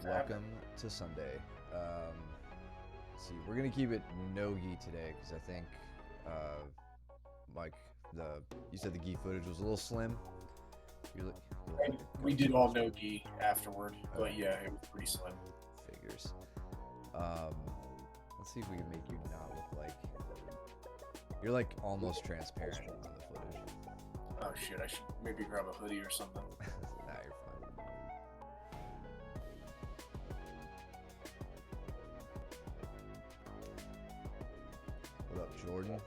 Welcome to Sunday. Let's see, we're gonna keep it no-gi today because I think, Mike, you said the gi footage was a little slim. You look like a We did all no gi afterward, but Okay. yeah, it was pretty slim. Figures. Let's see if we can make you not look like you're like almost transparent on the footage. Oh shit, I should maybe grab a hoodie or something. Nah, you're fine. What up, Jordan?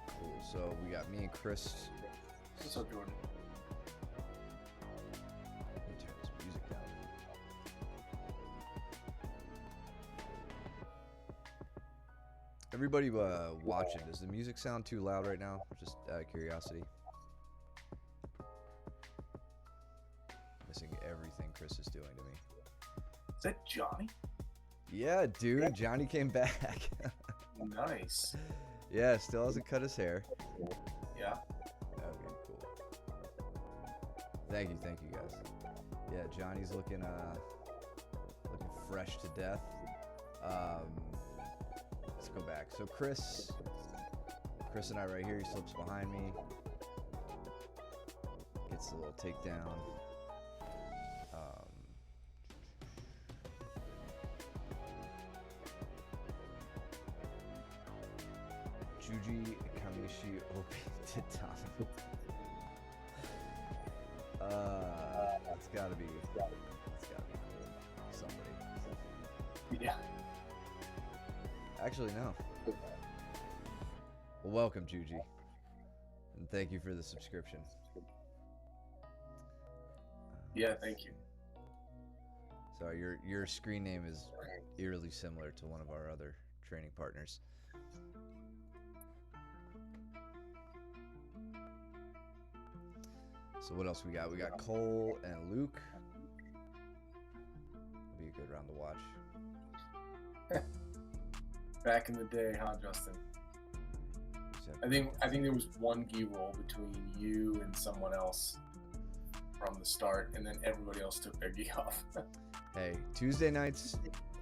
Cool. So we got me and Chris. What's up, Jordan? Let me turn this music down. Everybody watching, does the music sound too loud right now? Just out of curiosity. Missing everything Chris is doing to me. Is that Johnny? Yeah, dude, Johnny came back. Nice. Yeah, still hasn't cut his hair. Yeah. Okay, cool. Thank you guys. Yeah, Johnny's looking fresh to death. Let's go back. So Chris and I right here, he slips behind me. Gets a little takedown. Juji Kamishi Obi Titami. That's gotta be cool. Somebody. Yeah. Actually, no. Well, welcome, Juji. And thank you for the subscription. Yeah, thank you. Sorry, your screen name is eerily similar to one of our other training partners. So what else we got? We got Cole and Luke. It'll be a good round to watch. Back in the day, huh, Justin? I think there was one gi roll between you and someone else from the start, and then everybody else took their gi off. Hey, Tuesday nights,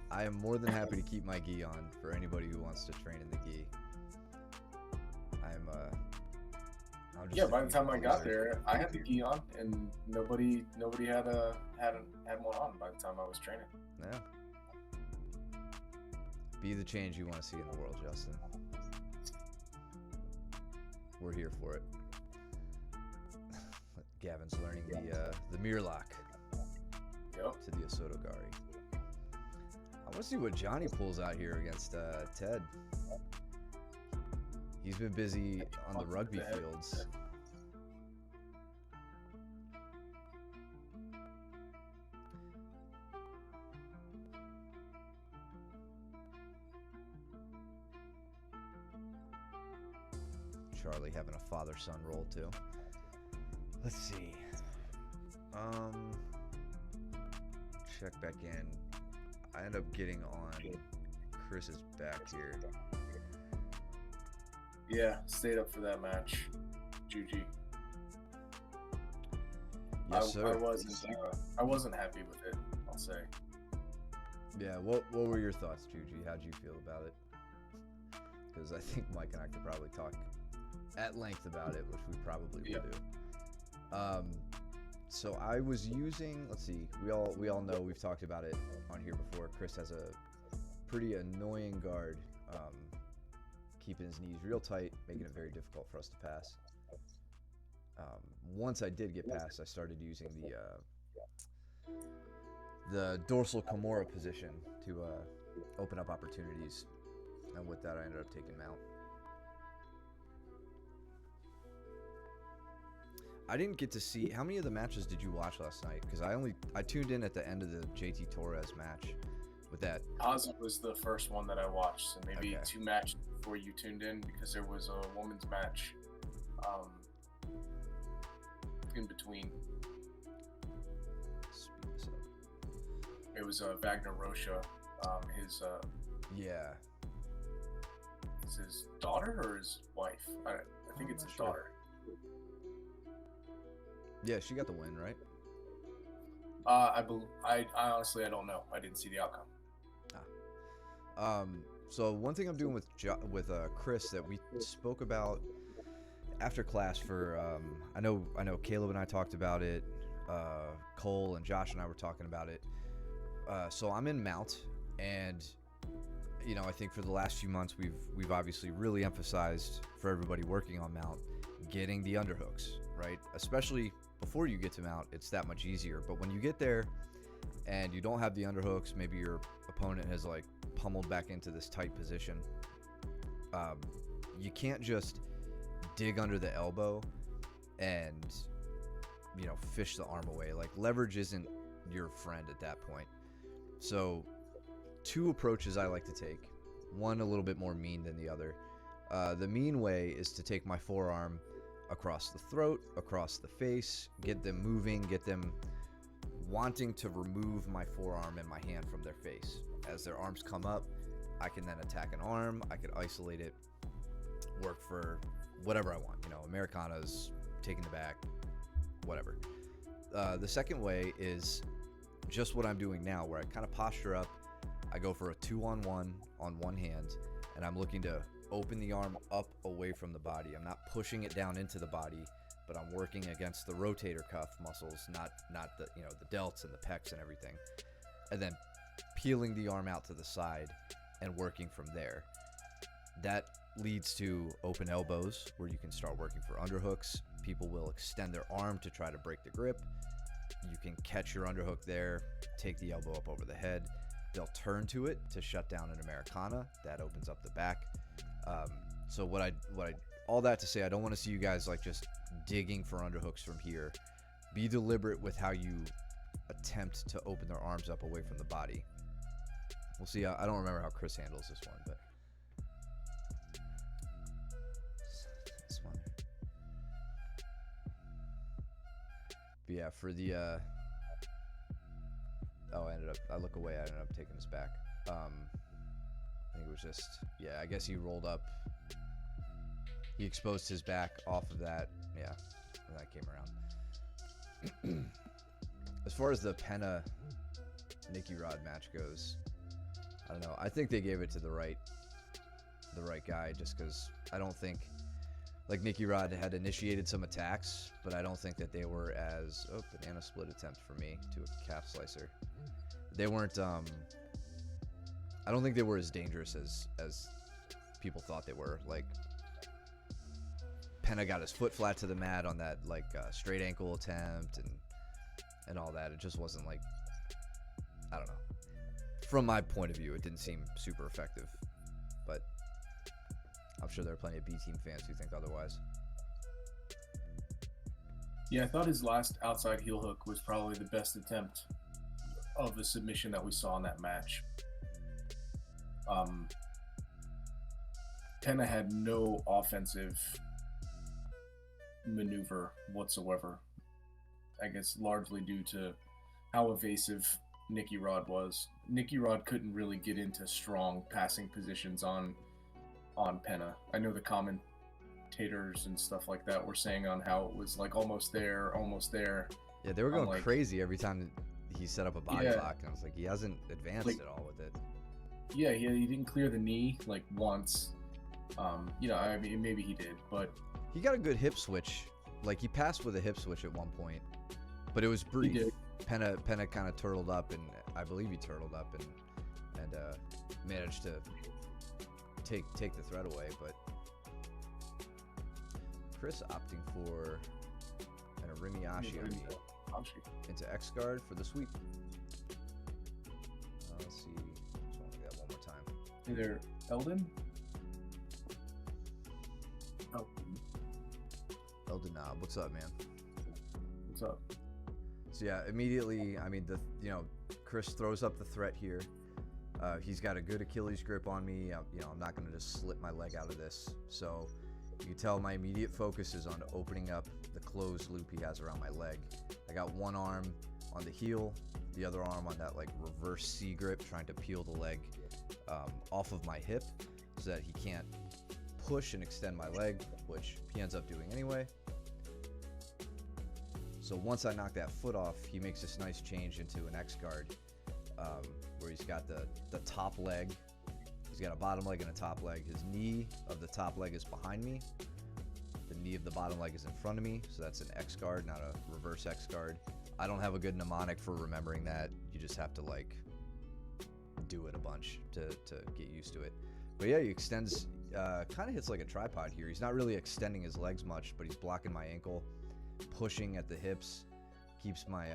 I am more than happy to keep my gi on for anybody who wants to train in the gi. I'm just Yeah, a by the gi time I got user. there, I had the gi on, and nobody had one on by the time I was training. Yeah. Be the change you want to see in the world, Justin. We're here for it. Gavin's learning the mirror lock Yep. to the Osotogari. I want to see what Johnny pulls out here against Ted. He's been busy on the rugby fields. Charlie having a father-son role too. Let's see. Check back in. I end up getting on Chris's back here. Yeah, stayed up for that match, Juji. Yes, sir. I wasn't happy with it, I'll say. Yeah, what were your thoughts, Juji? How'd you feel about it? Because I think Mike and I could probably talk at length about it, which we probably will do. So I was using, let's see, we all know, we've talked about it on here before. Chris has a pretty annoying guard, keeping his knees real tight, making it very difficult for us to pass. Once I did get past, I started using the dorsal Kimura position to open up opportunities, and with that I ended up taking mount. I didn't get to see, how many of the matches did you watch last night? Because I tuned in at the end of the JT Torres match with that. Ozzy was the first one that I watched, so maybe Okay. 2 matches before you tuned in, because there was a women's match in between. Speed this up. It was Wagner Rocha, his Yeah. is his daughter or his wife? I think it's not his sure. daughter. Yeah, she got the win, right? I honestly I don't know. I didn't see the outcome. So one thing I'm doing with Chris that we spoke about after class for I know Caleb and I talked about it. Cole and Josh and I were talking about it. So I'm in Mount, and I think for the last few months we've obviously really emphasized for everybody working on Mount getting the underhooks, right? Especially before you get to Mount, it's that much easier. But when you get there and you don't have the underhooks, maybe your opponent has like pummeled back into this tight position, you can't just dig under the elbow and fish the arm away. Like, leverage isn't your friend at that point. So 2 approaches I like to take, one a little bit more mean than the other. The mean way is to take my forearm across the throat, across the face, get them moving, get them wanting to remove my forearm and my hand from their face. As their arms come up, I can then attack an arm, I could isolate it, work for whatever I want, Americanas, taking the back, whatever. The second way is just what I'm doing now, where I kind of posture up, I go for a 2-on-1 on one hand, and I'm looking to open the arm up away from the body. I'm not pushing it down into the body, but I'm working against the rotator cuff muscles, not the the delts and the pecs and everything, and then peeling the arm out to the side and working from there. That leads to open elbows, where you can start working for underhooks. People will extend their arm to try to break the grip. You can catch your underhook there, take the elbow up over the head. They'll turn to it to shut down an Americana. That opens up the back. So all that to say, I don't want to see you guys like just digging for underhooks from here. Be deliberate with how you attempt to open their arms up away from the body. We'll see. I don't remember how Chris handles this one, but this one. But yeah, for the I look away. I ended up taking this back. I think it was just, I guess he rolled up. He exposed his back off of that. Yeah, and that came around. As far as the Penna Nicky Rod match goes, I don't know. I think they gave it to the right guy, just because I don't think, like, Nicky Rod had initiated some attacks, but I don't think that they were as banana split attempt for me to a calf slicer. They weren't. I don't think they were as dangerous as people thought they were. Like, Penna got his foot flat to the mat on that straight ankle attempt and all that. It just wasn't like, I don't know. From my point of view, it didn't seem super effective, but I'm sure there are plenty of B team fans who think otherwise. Yeah, I thought his last outside heel hook was probably the best attempt of the submission that we saw in that match. Penna had no offensive maneuver whatsoever. I guess largely due to how evasive Nicky Rod was. Nicky Rod couldn't really get into strong passing positions on Penna. I know the commentators and stuff like that were saying on how it was like almost there. Yeah, they were going crazy every time he set up a body lock, and I was like, he hasn't advanced at all with it. Yeah, he didn't clear the knee once. I mean, maybe he did, but he got a good hip switch. Like, he passed with a hip switch at one point, but it was brief. He did. Penna kind of turtled up, and I believe he turtled up and managed to take the threat away. But Chris opting for an Arimiyashi into X guard for the sweep. Let's see. Just want to get that one more time. Hey there, Eldon. Eldon, what's up, man? What's up? So yeah, immediately, I mean, Chris throws up the threat here. He's got a good Achilles grip on me. I'm not going to just slip my leg out of this. So you can tell my immediate focus is on opening up the closed loop he has around my leg. I got one arm on the heel, the other arm on that reverse C grip, trying to peel the leg off of my hip so that he can't push and extend my leg, which he ends up doing anyway. So once I knock that foot off, he makes this nice change into an X guard, where he's got the top leg. He's got a bottom leg and a top leg. His knee of the top leg is behind me. The knee of the bottom leg is in front of me. So that's an X guard, not a reverse X guard. I don't have a good mnemonic for remembering that. You just have to like do it a bunch to get used to it. But yeah, he extends, kind of hits like a tripod here. He's not really extending his legs much, but he's blocking my ankle, pushing at the hips, keeps my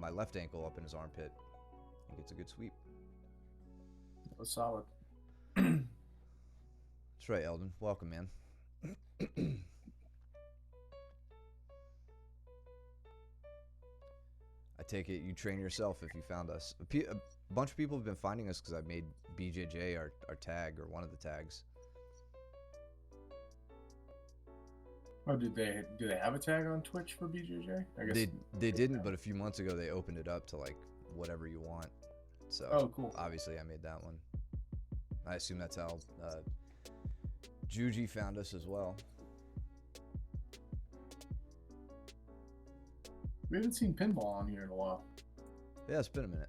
my left ankle up in his armpit, and gets a good sweep. That was solid. That's right, Eldon. Welcome, man. I take it you train yourself if you found us. A bunch of people have been finding us because I made BJJ our tag, or one of the tags. Oh, do they have a tag on Twitch for BJJ? I guess they didn't, but a few months ago they opened it up to like whatever you want. So oh, cool. Obviously I made that one. I assume that's how Juji found us as well. We haven't seen pinball on here in a while. Yeah, it's been a minute.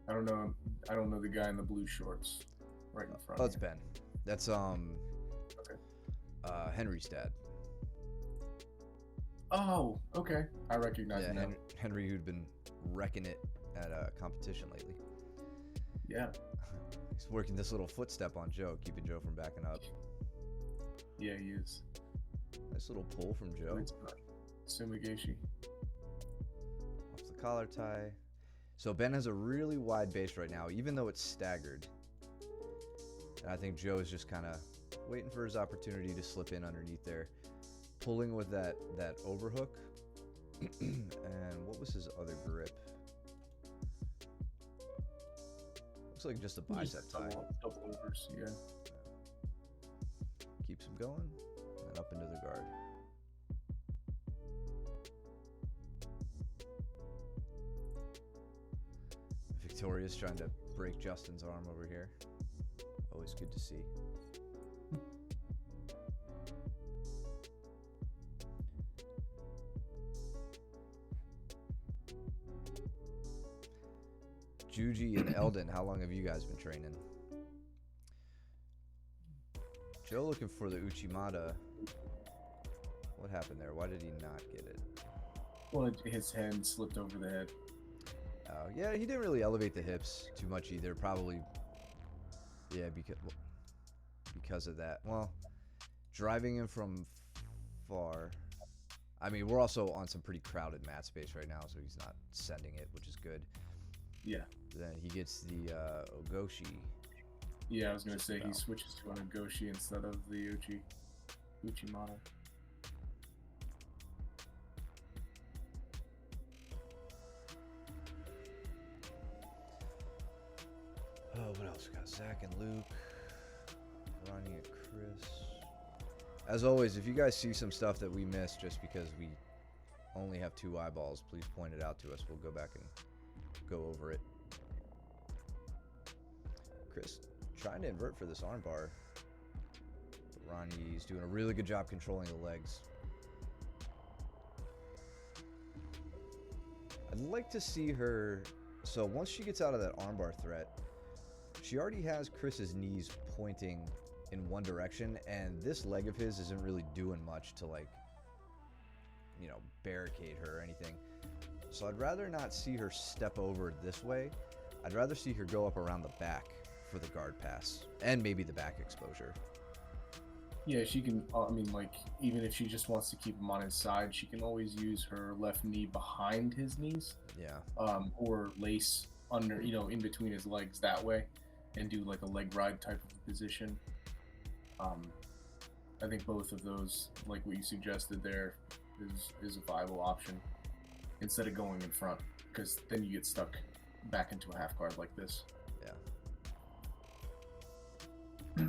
I don't know the guy in the blue shorts right in front. Oh, it's Ben. That's Henry's dad. Oh, okay. I recognize him now. Henry, who'd been wrecking it at a competition lately. Yeah. He's working this little footstep on Joe, keeping Joe from backing up. Yeah, he is. Nice little pull from Joe. Sumigashi. Off the collar tie. So Ben has a really wide base right now, even though it's staggered. And I think Joe is just kind of waiting for his opportunity to slip in underneath there. Pulling with that overhook. And what was his other grip? Looks like just a bicep tie. Double overs, yeah. Keeps him going, and then up into the guard. Victoria's trying to break Justin's arm over here. Always good to see. Juji and Eldon, how long have you guys been training? Joe looking for the Uchimata. What happened there? Why did he not get it? Well, his hand slipped over the head. Yeah, he didn't really elevate the hips too much either. Probably, yeah, because of that. Well, driving in from far. I mean, we're also on some pretty crowded mat space right now, so he's not sending it, which is good. Yeah. Then he gets the Ogoshi. Yeah, I was gonna say he switches to an Ogoshi instead of the Uchimata. Oh, what else? We got Zach and Luke, Ronnie and Chris. As always, if you guys see some stuff that we missed just because we only have 2 eyeballs, please point it out to us. We'll go back and go over it. Chris trying to invert for this armbar. Ronnie's doing a really good job controlling the legs. I'd like to see her. So once she gets out of that armbar threat, she already has Chris's knees pointing in one direction, and this leg of his isn't really doing much to, like, you know, barricade her or anything. So I'd rather not see her step over this way. I'd rather see her go up around the back for the guard pass and maybe the back exposure. Yeah, she can, I mean, like, even if she just wants to keep him on his side, she can always use her left knee behind his knees. Yeah. Or lace under, you know, in between his legs that way and do like a leg ride type of position. I think both of those, like what you suggested there, is a viable option instead of going in front, because then you get stuck back into a half guard like this. Yeah.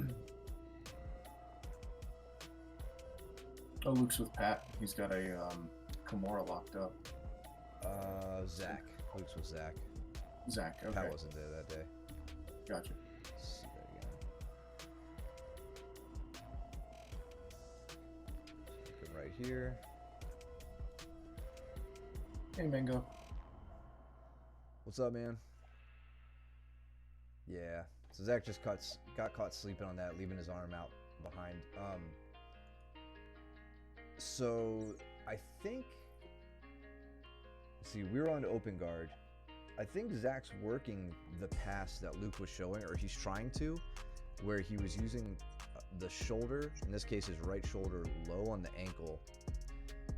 Oh, Luke's with Pat. He's got a Kimura locked up. Zach. Luke's with Zach. Zach, okay. Pat wasn't there that day. Gotcha. Let's see that again. right here. Hey, Mango. What's up, man? Yeah. So Zach just got caught sleeping on that, leaving his arm out behind. So I think. See, we were on open guard. I think Zach's working the pass that Luke was showing, or he's trying to, where he was using the shoulder, in this case his right shoulder, low on the ankle,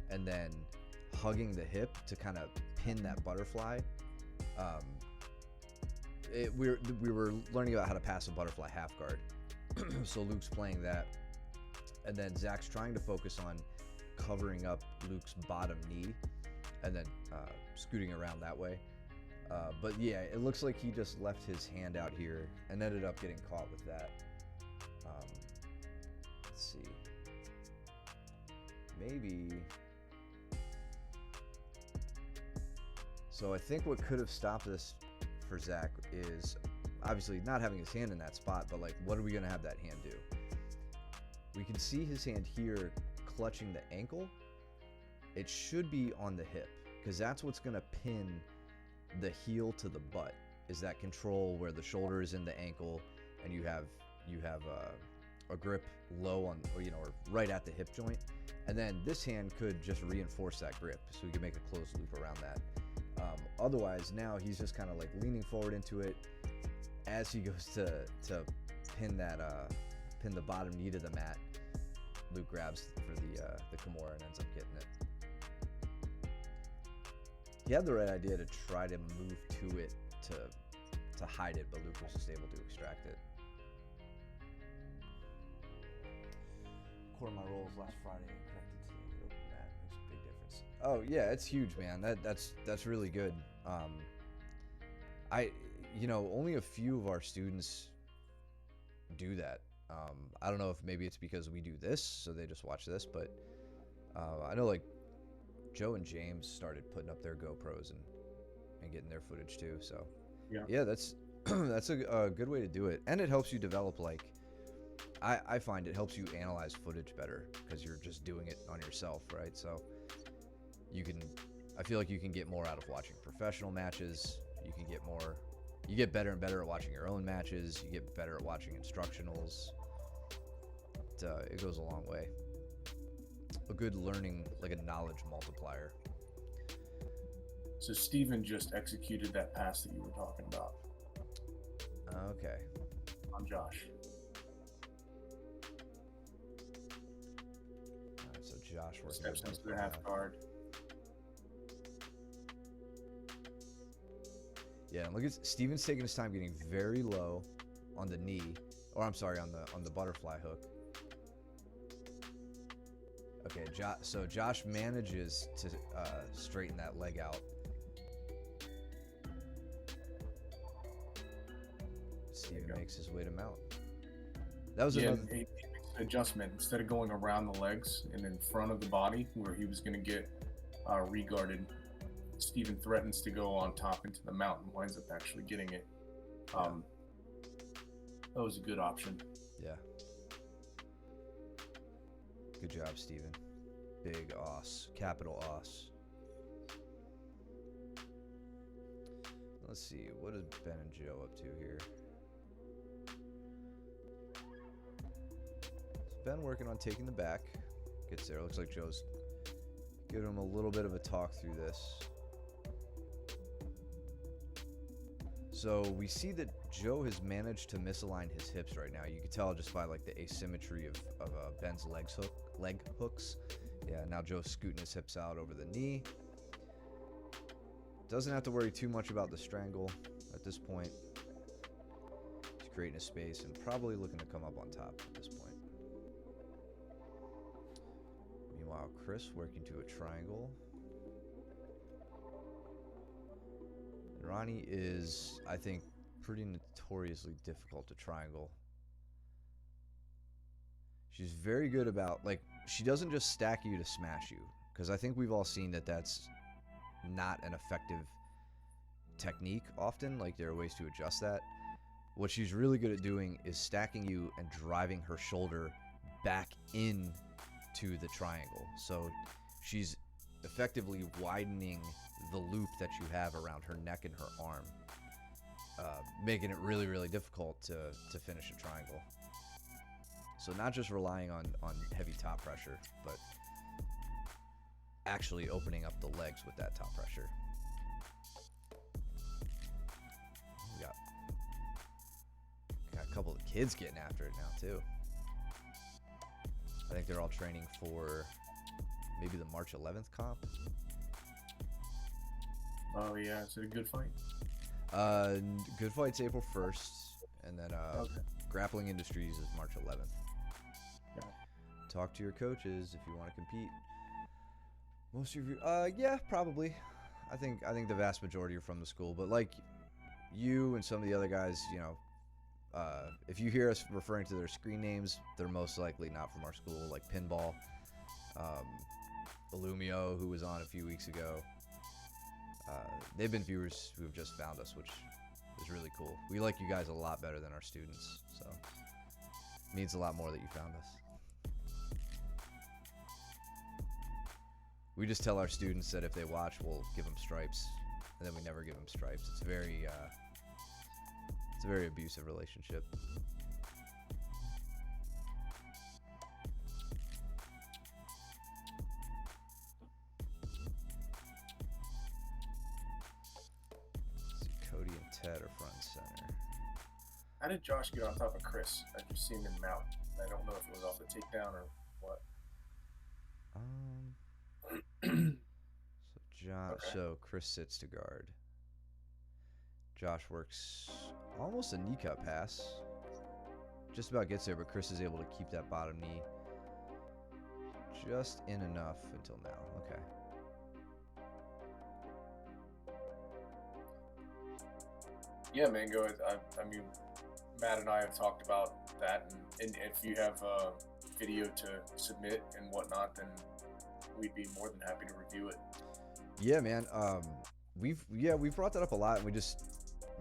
and then hugging the hip to kind of pin that butterfly. We were learning about how to pass a butterfly half guard. So Luke's playing that, and then Zach's trying to focus on covering up Luke's bottom knee, and then scooting around that way. But yeah, it looks like he just left his hand out here and ended up getting caught with that. Let's see. Maybe. So I think what could have stopped this for Zach is obviously not having his hand in that spot, but like, what are we going to have that hand do? We can see his hand here clutching the ankle. It should be on the hip, because that's what's going to pin the heel to the butt, is that control where the shoulder is in the ankle and you have a grip low on, or right at the hip joint, and then this hand could just reinforce that grip so we can make a closed loop around that. Otherwise, now he's just kind of like leaning forward into it as he goes to pin the bottom knee to the mat. Luke grabs for the Kimura and ends up getting it. He had the right idea to try to move to it to hide it, but Luke was just able to extract it. Quarter my rolls last Friday and corrected today. Open that makes a big difference. Oh yeah, it's huge, man. That's really good. Only a few of our students do that. I don't know if maybe it's because we do this, so they just watch this, but I know like Joe and James started putting up their GoPros and getting their footage too. So yeah, that's that's a good way to do it, and it helps you develop. Like I find it helps you analyze footage better because you're just doing it on yourself, right? So I feel like you can get more out of watching professional matches. You get better and better at watching your own matches. You get better at watching instructionals. It goes a long way. A good learning, like a knowledge multiplier. So Steven just executed that pass that you were talking about. Okay. On Josh. All right, so Josh working steps into the half guard. Yeah, and look at Steven's taking his time getting very low on the knee, or I'm sorry, on the butterfly hook. Okay, so Josh manages to straighten that leg out. Steven makes his way to mount. That was another adjustment. Instead of going around the legs and in front of the body where he was going to get re-guarded, Steven threatens to go on top into the mount and winds up actually getting it. That was a good option. Yeah. Good job, Steven. Big os. Capital os. Let's see. What is Ben and Joe up to here? So Ben working on taking the back. Gets there. Looks like Joe's giving him a little bit of a talk through this. So we see that Joe has managed to misalign his hips right now. You can tell just by like the asymmetry of Ben's leg hooks. Yeah, now Joe's scooting his hips out over the knee. Doesn't have to worry too much about the strangle at this point. He's creating a space and probably looking to come up on top at this point. Meanwhile, Chris working to a triangle. And Ronnie is, I think, pretty notoriously difficult to triangle. She's very good about, like, she doesn't just stack you to smash you, because I think we've all seen that that's not an effective technique often. Like, there are ways to adjust that. What she's really good at doing is stacking you and driving her shoulder back in to the triangle. So she's effectively widening the loop that you have around her neck and her arm, making it really, really difficult to finish a triangle. So not just relying on heavy top pressure, but actually opening up the legs with that top pressure. We got a couple of kids getting after it now too. I think they're all training for maybe the March 11th comp. Oh yeah, is it a good fight? Good Fight's April 1st, and then Okay. Grappling Industries is March 11th. Yeah. Talk to your coaches if you want to compete. Most of you, yeah, probably. I think the vast majority are from the school, but like you and some of the other guys, you know, if you hear us referring to their screen names, they're most likely not from our school, like Pinball, Illumio, who was on a few weeks ago. They've been viewers who have just found us, which is really cool. We like you guys a lot better than our students, so it means a lot more that you found us. We just tell our students that if they watch, we'll give them stripes, and then we never give them stripes. It's a very abusive relationship. Let's see, Cody and Ted are front and center. How did Josh get on top of Chris? I just seen him mount. I don't know if it was off the takedown or what. So Chris sits to guard. Josh works almost a knee cut pass. Just about gets there, but Chris is able to keep that bottom knee just in enough until now. Okay. Yeah, Mango. I mean, Matt and I have talked about that, and if you have a video to submit and whatnot, then we'd be more than happy to review it. Yeah, man. We've brought that up a lot, and we just,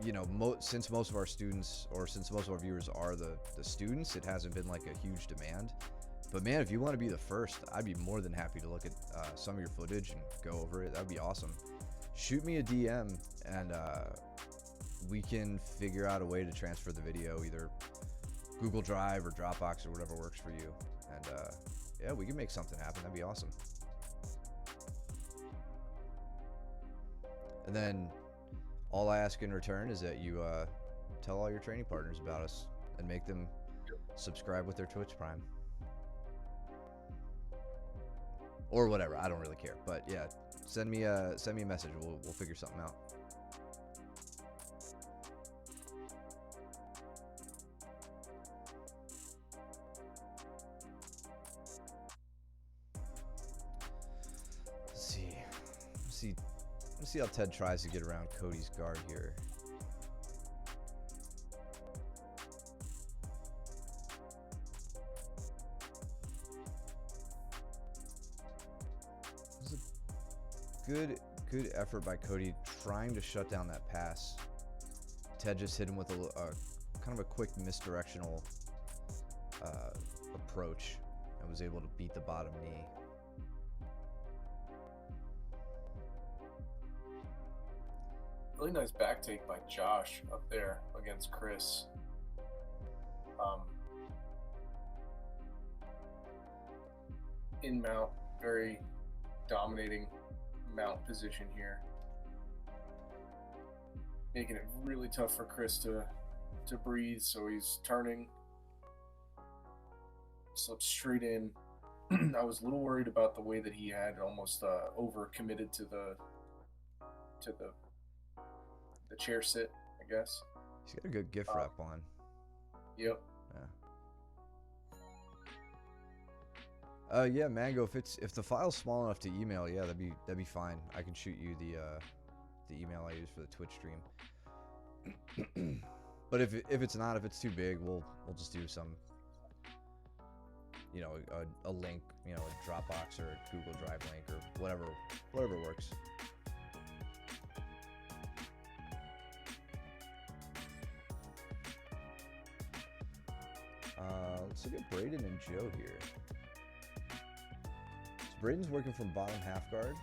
you know, since most of our students, or since most of our viewers are the students, it hasn't been like a huge demand. But man, if you want to be the first, I'd be more than happy to look at some of your footage and go over it. That'd be awesome. Shoot me a DM, and we can figure out a way to transfer the video, either Google Drive or Dropbox or whatever works for you. And yeah, we can make something happen. That'd be awesome. And then all I ask in return is that you tell all your training partners about us and make them subscribe with their Twitch Prime. Or whatever, I don't really care. But yeah, send me a message. We'll figure something out. Let's see how Ted tries to get around Cody's guard here. This is a good effort by Cody trying to shut down that pass. Ted just hit him with a kind of a quick misdirectional approach and was able to beat the bottom knee. Really nice back take by Josh up there against Chris. In mount, very dominating mount position here, making it really tough for Chris to breathe. So he's turning, slips straight in. I was a little worried about the way that he had almost over committed to the chair sit, I guess. He's got a good gift wrap on. Yep. Yeah, Mango. If the file's small enough to email, yeah, that'd be fine. I can shoot you the email I use for the Twitch stream. But if it's not, if it's too big, we'll just do some, you know, a link, you know, a Dropbox or a Google Drive link or whatever works. Let's look at Braden and Joe here. Braden's working from bottom half guard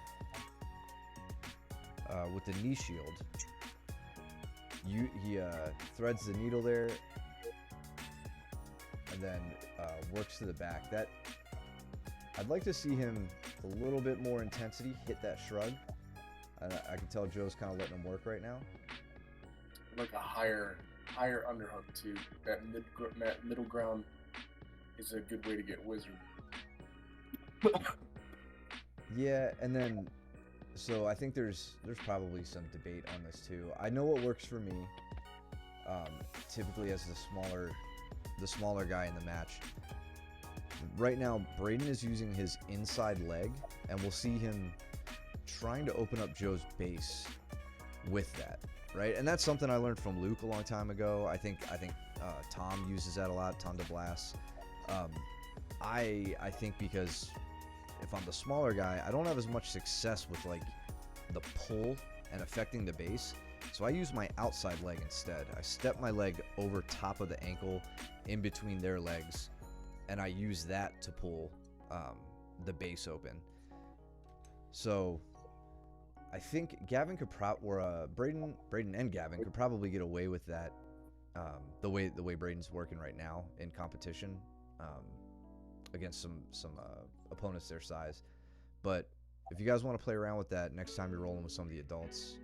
with the knee shield. He threads the needle there and then works to the back. That I'd like to see him a little bit more intensity, hit that shrug. I can tell Joe's kind of letting him work right now. Like a higher underhook too. That middle ground is a good way to get wizard. Yeah, and then so I think there's probably some debate on this too. I know what works for me. Typically as the smaller guy in the match. Right now, Braden is using his inside leg, and we'll see him trying to open up Joe's base with that, right? And that's something I learned from Luke a long time ago. I think Tom uses that a lot, Tom DeBlas. I think because if I'm the smaller guy, I don't have as much success with like the pull and affecting the base. So I use my outside leg instead. I step my leg over top of the ankle in between their legs, and I use that to pull the base open. So I think Gavin could Braden and Gavin could probably get away with that the way Braden's working right now in competition against some opponents their size. But if you guys want to play around with that next time you're rolling with some of the adults,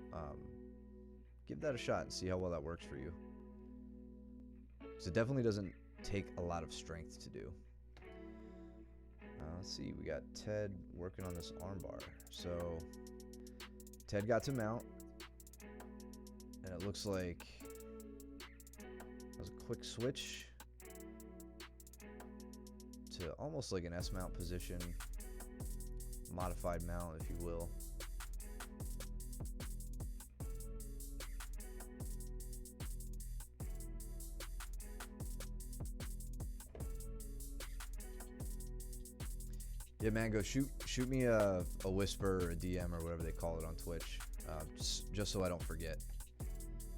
give that a shot and see how well that works for you. So it definitely doesn't take a lot of strength to do. Let's see, we got Ted working on this armbar. So Ted got to mount, and it looks like it was a quick switch to almost like an S mount position, modified mount if you will. Yeah, Mango, shoot me a whisper or a DM or whatever they call it on Twitch, just so I don't forget,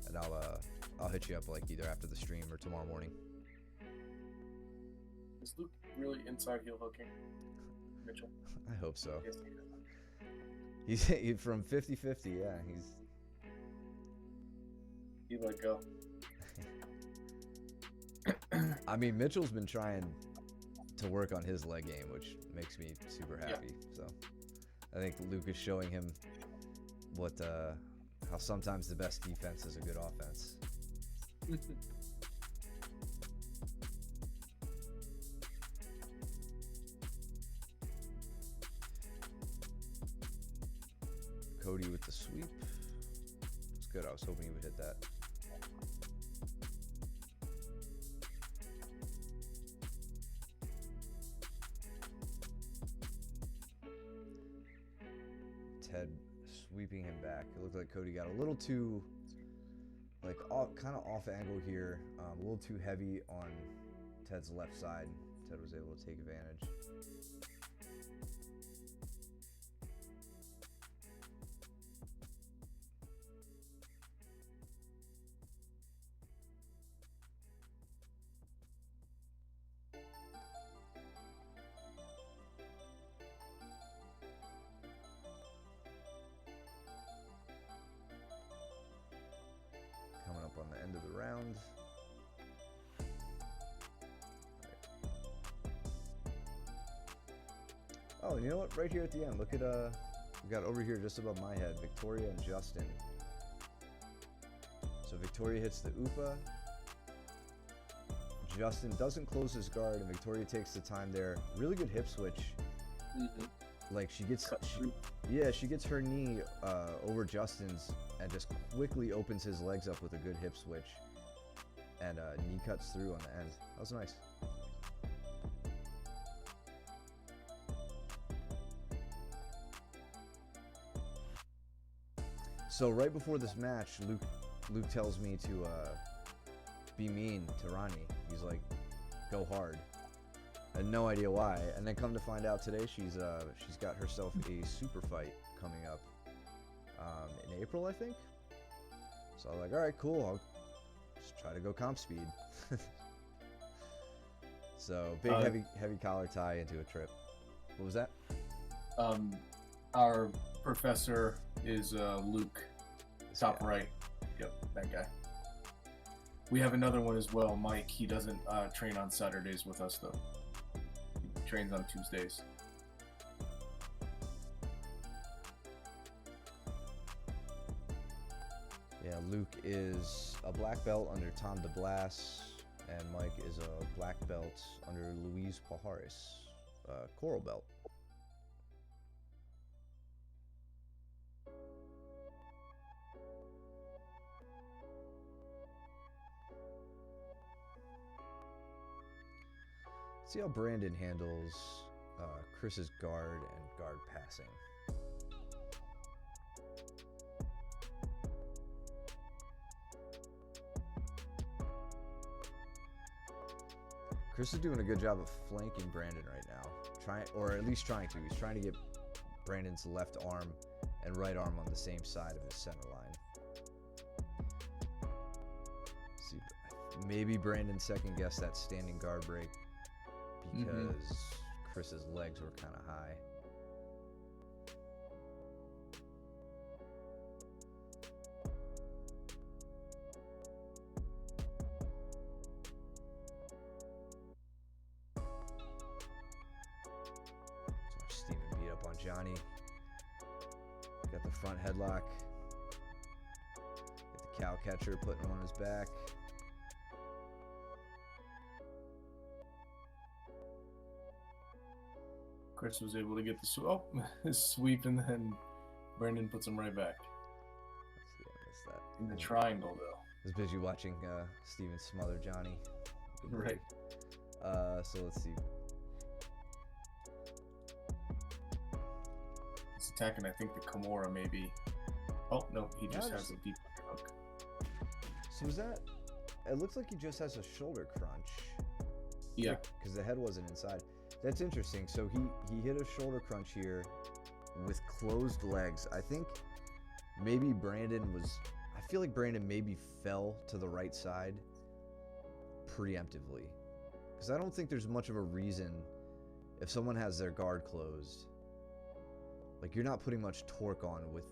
and I'll hit you up like either after the stream or tomorrow morning. Is Luke really inside heel hooking, Mitchell? I hope so. Yes, He's from 50-50, yeah. He let go. I mean, Mitchell's been trying to work on his leg game, which makes me super happy. Yeah. So I think Luke is showing him how sometimes the best defense is a good offense. Cody with the sweep. It's good. I was hoping he would hit that. Ted sweeping him back. It looked like Cody got a little too, like, kind of off angle here, a little too heavy on Ted's left side. Ted was able to take advantage. On the end of the round. Oh, and you know what? Right here at the end, look at we got over here just above my head, Victoria and Justin. So Victoria hits the UPA. Justin doesn't close his guard, and Victoria takes the time there. Really good hip switch. Mm-hmm. Like she gets her knee over Justin's and just quickly opens his legs up with a good hip switch, and knee cuts through on the end. That was nice. So right before this match, Luke tells me to be mean to Ronnie. He's like, go hard. I had no idea why, and then come to find out today she's got herself a super fight coming up in April, I think. So I'm like, all right, cool. I'll just try to go comp speed. So big heavy collar tie into a trip. What was that? Our professor is Luke, top right. Yep, that guy. We have another one as well, Mike. He doesn't train on Saturdays with us though. He trains on Tuesdays. Yeah, Luke is a black belt under Tom DeBlas, and Mike is a black belt under Luis Pajares, coral belt. See how Brandon handles Chris's guard and guard passing. Chris is doing a good job of flanking Brandon right now. Or at least trying to. He's trying to get Brandon's left arm and right arm on the same side of his center line. See, maybe Brandon second guessed that standing guard break because Chris's legs were kind of high. Steven beat up on Johnny. Got the front headlock. Get the cow catcher putting him on his back. Chris was able to get the sweep, and then Brandon puts him right back. Let's see, I missed that. In the triangle, though. I was busy watching Steven smother Johnny. Right. So let's see. He's attacking, I think, the Kimura maybe. Oh, no, he just has a deep hook. So is that... It looks like he just has a shoulder crunch. Yeah. Because the head wasn't inside. That's interesting. So he hit a shoulder crunch here with closed legs. I think maybe Brandon was... I feel like Brandon maybe fell to the right side preemptively. Because I don't think there's much of a reason if someone has their guard closed. Like, you're not putting much torque on with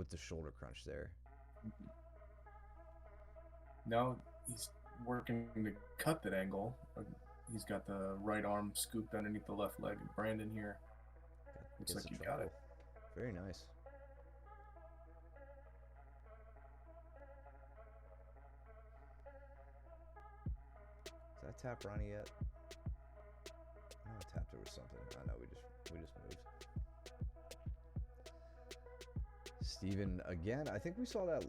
the shoulder crunch there. Now he's working to cut that angle. He's got the right arm scooped underneath the left leg. Brandon here. Looks like he got it. Very nice. Did I tap Ronnie yet? I know I tapped her with something. I know we just moved. Steven again. I think we saw that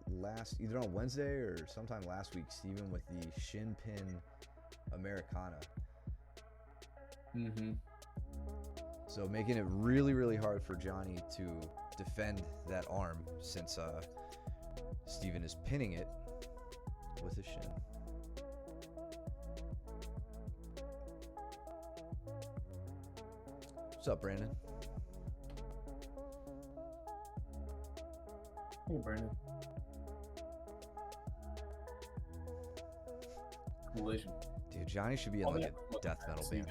either on Wednesday or sometime last week. Steven with the shin pin Americana. So making it really, really hard for Johnny to defend that arm since Steven is pinning it with his shin. What's up, Brandon? Hey, Brandon. Collision. Dude, Johnny should be in like a death metal band.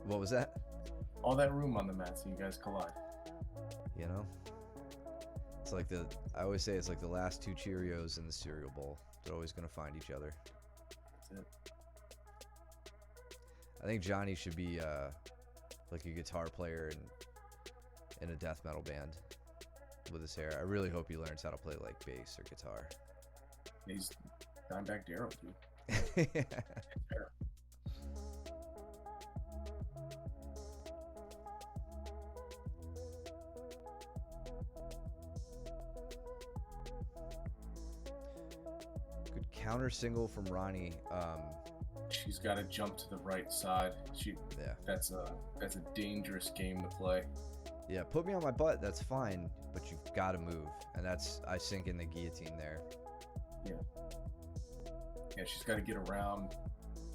What was that? All that room on the mat so you guys collide. You know? It's like I always say it's like the last two Cheerios in the cereal bowl. They're always going to find each other. That's it. I think Johnny should be like a guitar player in a death metal band with his hair. I really hope he learns how to play like bass or guitar. He's Dimebag Darrell, dude. Good counter single from Ronnie. She's got to jump to the right side. That's a dangerous game to play. Yeah, put me on my butt. That's fine, but you've got to move, and I sink in the guillotine there. Yeah, she's got to get around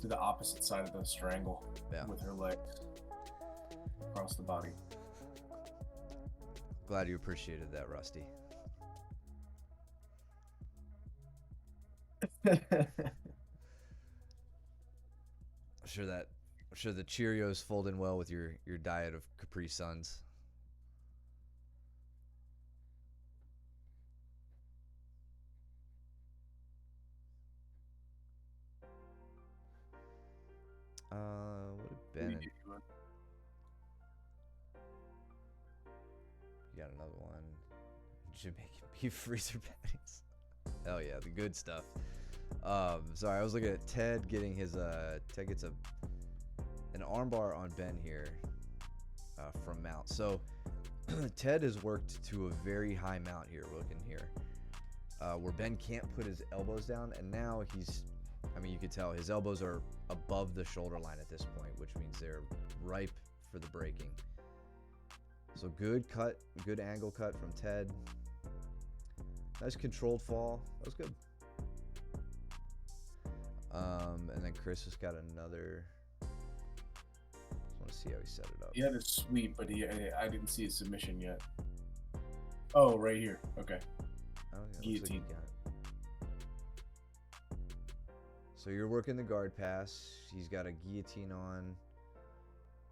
to the opposite side of the strangle with her legs across the body. Glad you appreciated that, Rusty. I'm sure that I'm sure the Cheerios fold in well with your diet of Capri Suns. What have been? You got another one. Jamaican beef freezer patties. Hell yeah, the good stuff. Sorry, I was looking at Ted getting his Ted gets an armbar on Ben here from mount. So Ted has worked to a very high mount here, looking here, where Ben can't put his elbows down, and now he's, I mean, you can tell his elbows are above the shoulder line at this point, which means they're ripe for the breaking. So good cut, good angle cut from Ted. Nice controlled fall. That was good. And then Chris has got another. Just want to see how he set it up. He had a sweep, but I didn't see his submission yet. Oh, right here. Okay. Oh, yeah, guillotine. So you're working the guard pass. He's got a guillotine on.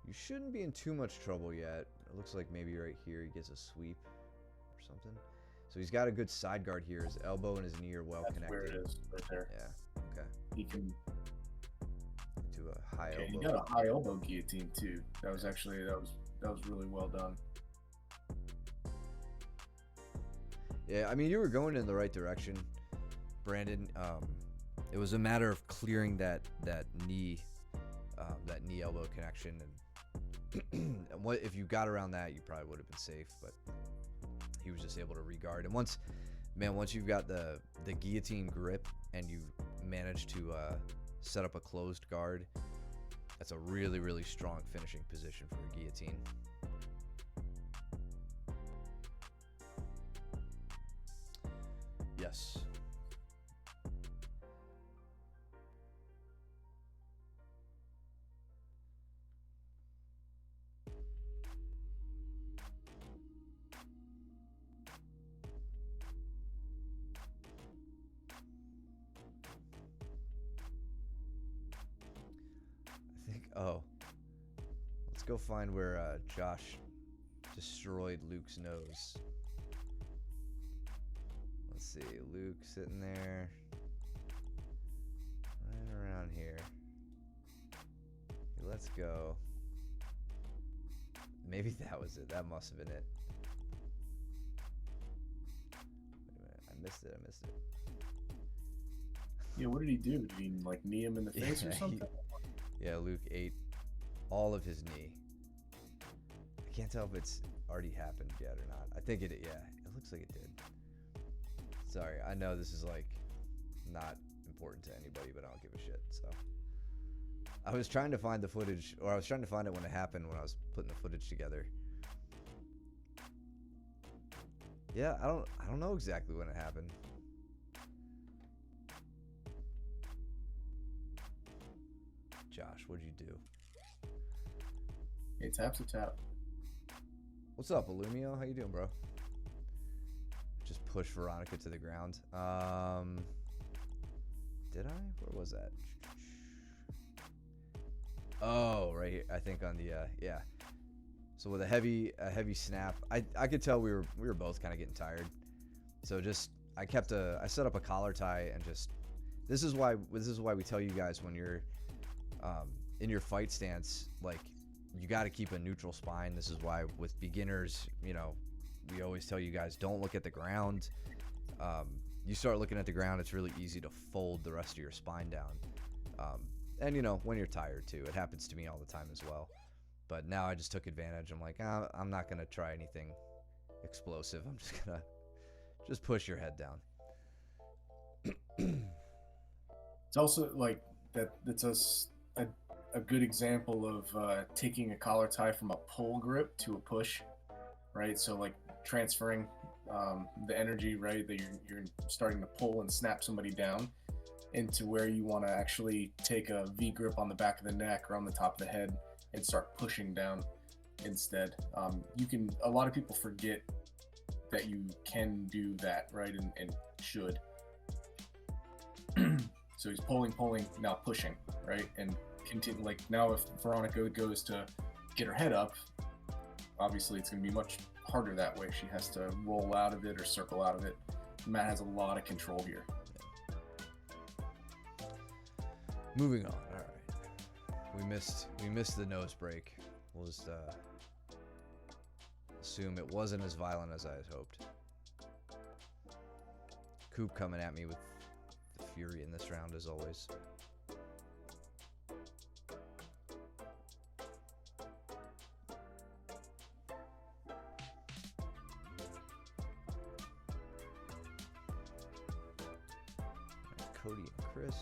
You shouldn't be in too much trouble yet. It looks like maybe right here he gets a sweep or something. So he's got a good side guard here. His elbow and his knee are well connected. Where it is, right there. Yeah. Okay. He can do a high elbow. He got a high elbow guillotine too. That was actually that was really well done. Yeah, I mean, you were going in the right direction, Brandon. It was a matter of clearing that knee elbow connection, and what if you got around that, you probably would have been safe. But he was just able to regard. And once you've got the guillotine grip and you manage to set up a closed guard, that's a really, really strong finishing position for a guillotine. Yes. Oh, let's go find where Josh destroyed Luke's nose. Let's see, Luke sitting there, right around here. Let's go. Maybe that was it. That must have been it. Wait a minute, I missed it. Yeah, what did he do? Did he like knee him in the face or something? Yeah, Luke ate all of his knee. I can't tell if it's already happened yet or not. I think it, yeah, it looks like it did. Sorry, I know this is like not important to anybody, but I don't give a shit. So I was trying to find the footage, or I was trying to find it when it happened, when I was putting the footage together. Yeah, I don't know exactly when it happened. Josh, what'd you do? Hey, tap's a tap. What's up, Illumio? How you doing, bro? Just push Veronica to the ground. Did I? Where was that? Oh, right here. I think on the yeah. So with a heavy snap, I could tell we were both kind of getting tired. So just I set up a collar tie and just this is why we tell you guys when you're in your fight stance, like, you got to keep a neutral spine. This is why with beginners, you know, we always tell you guys, don't look at the ground. You start looking at the ground, it's really easy to fold the rest of your spine down. And you know, when you're tired too, it happens to me all the time as well. But now I just took advantage. I'm like, I'm not gonna try anything explosive. I'm just gonna push your head down. It's also like that's a good example of taking a collar tie from a pull grip to a push, right? So like transferring the energy, right, that you're starting to pull and snap somebody down into where you want to actually take a V grip on the back of the neck or on the top of the head and start pushing down instead. A lot of people forget that you can do that, right, and should. So he's pulling, now pushing, right? And continue. Like now, if Veronica goes to get her head up, obviously it's going to be much harder that way. She has to roll out of it or circle out of it. Matt has a lot of control here. Moving on. All right, we missed the nose break. We'll just assume it wasn't as violent as I had hoped. Coop coming at me with the fury in this round as always. Cody and Chris,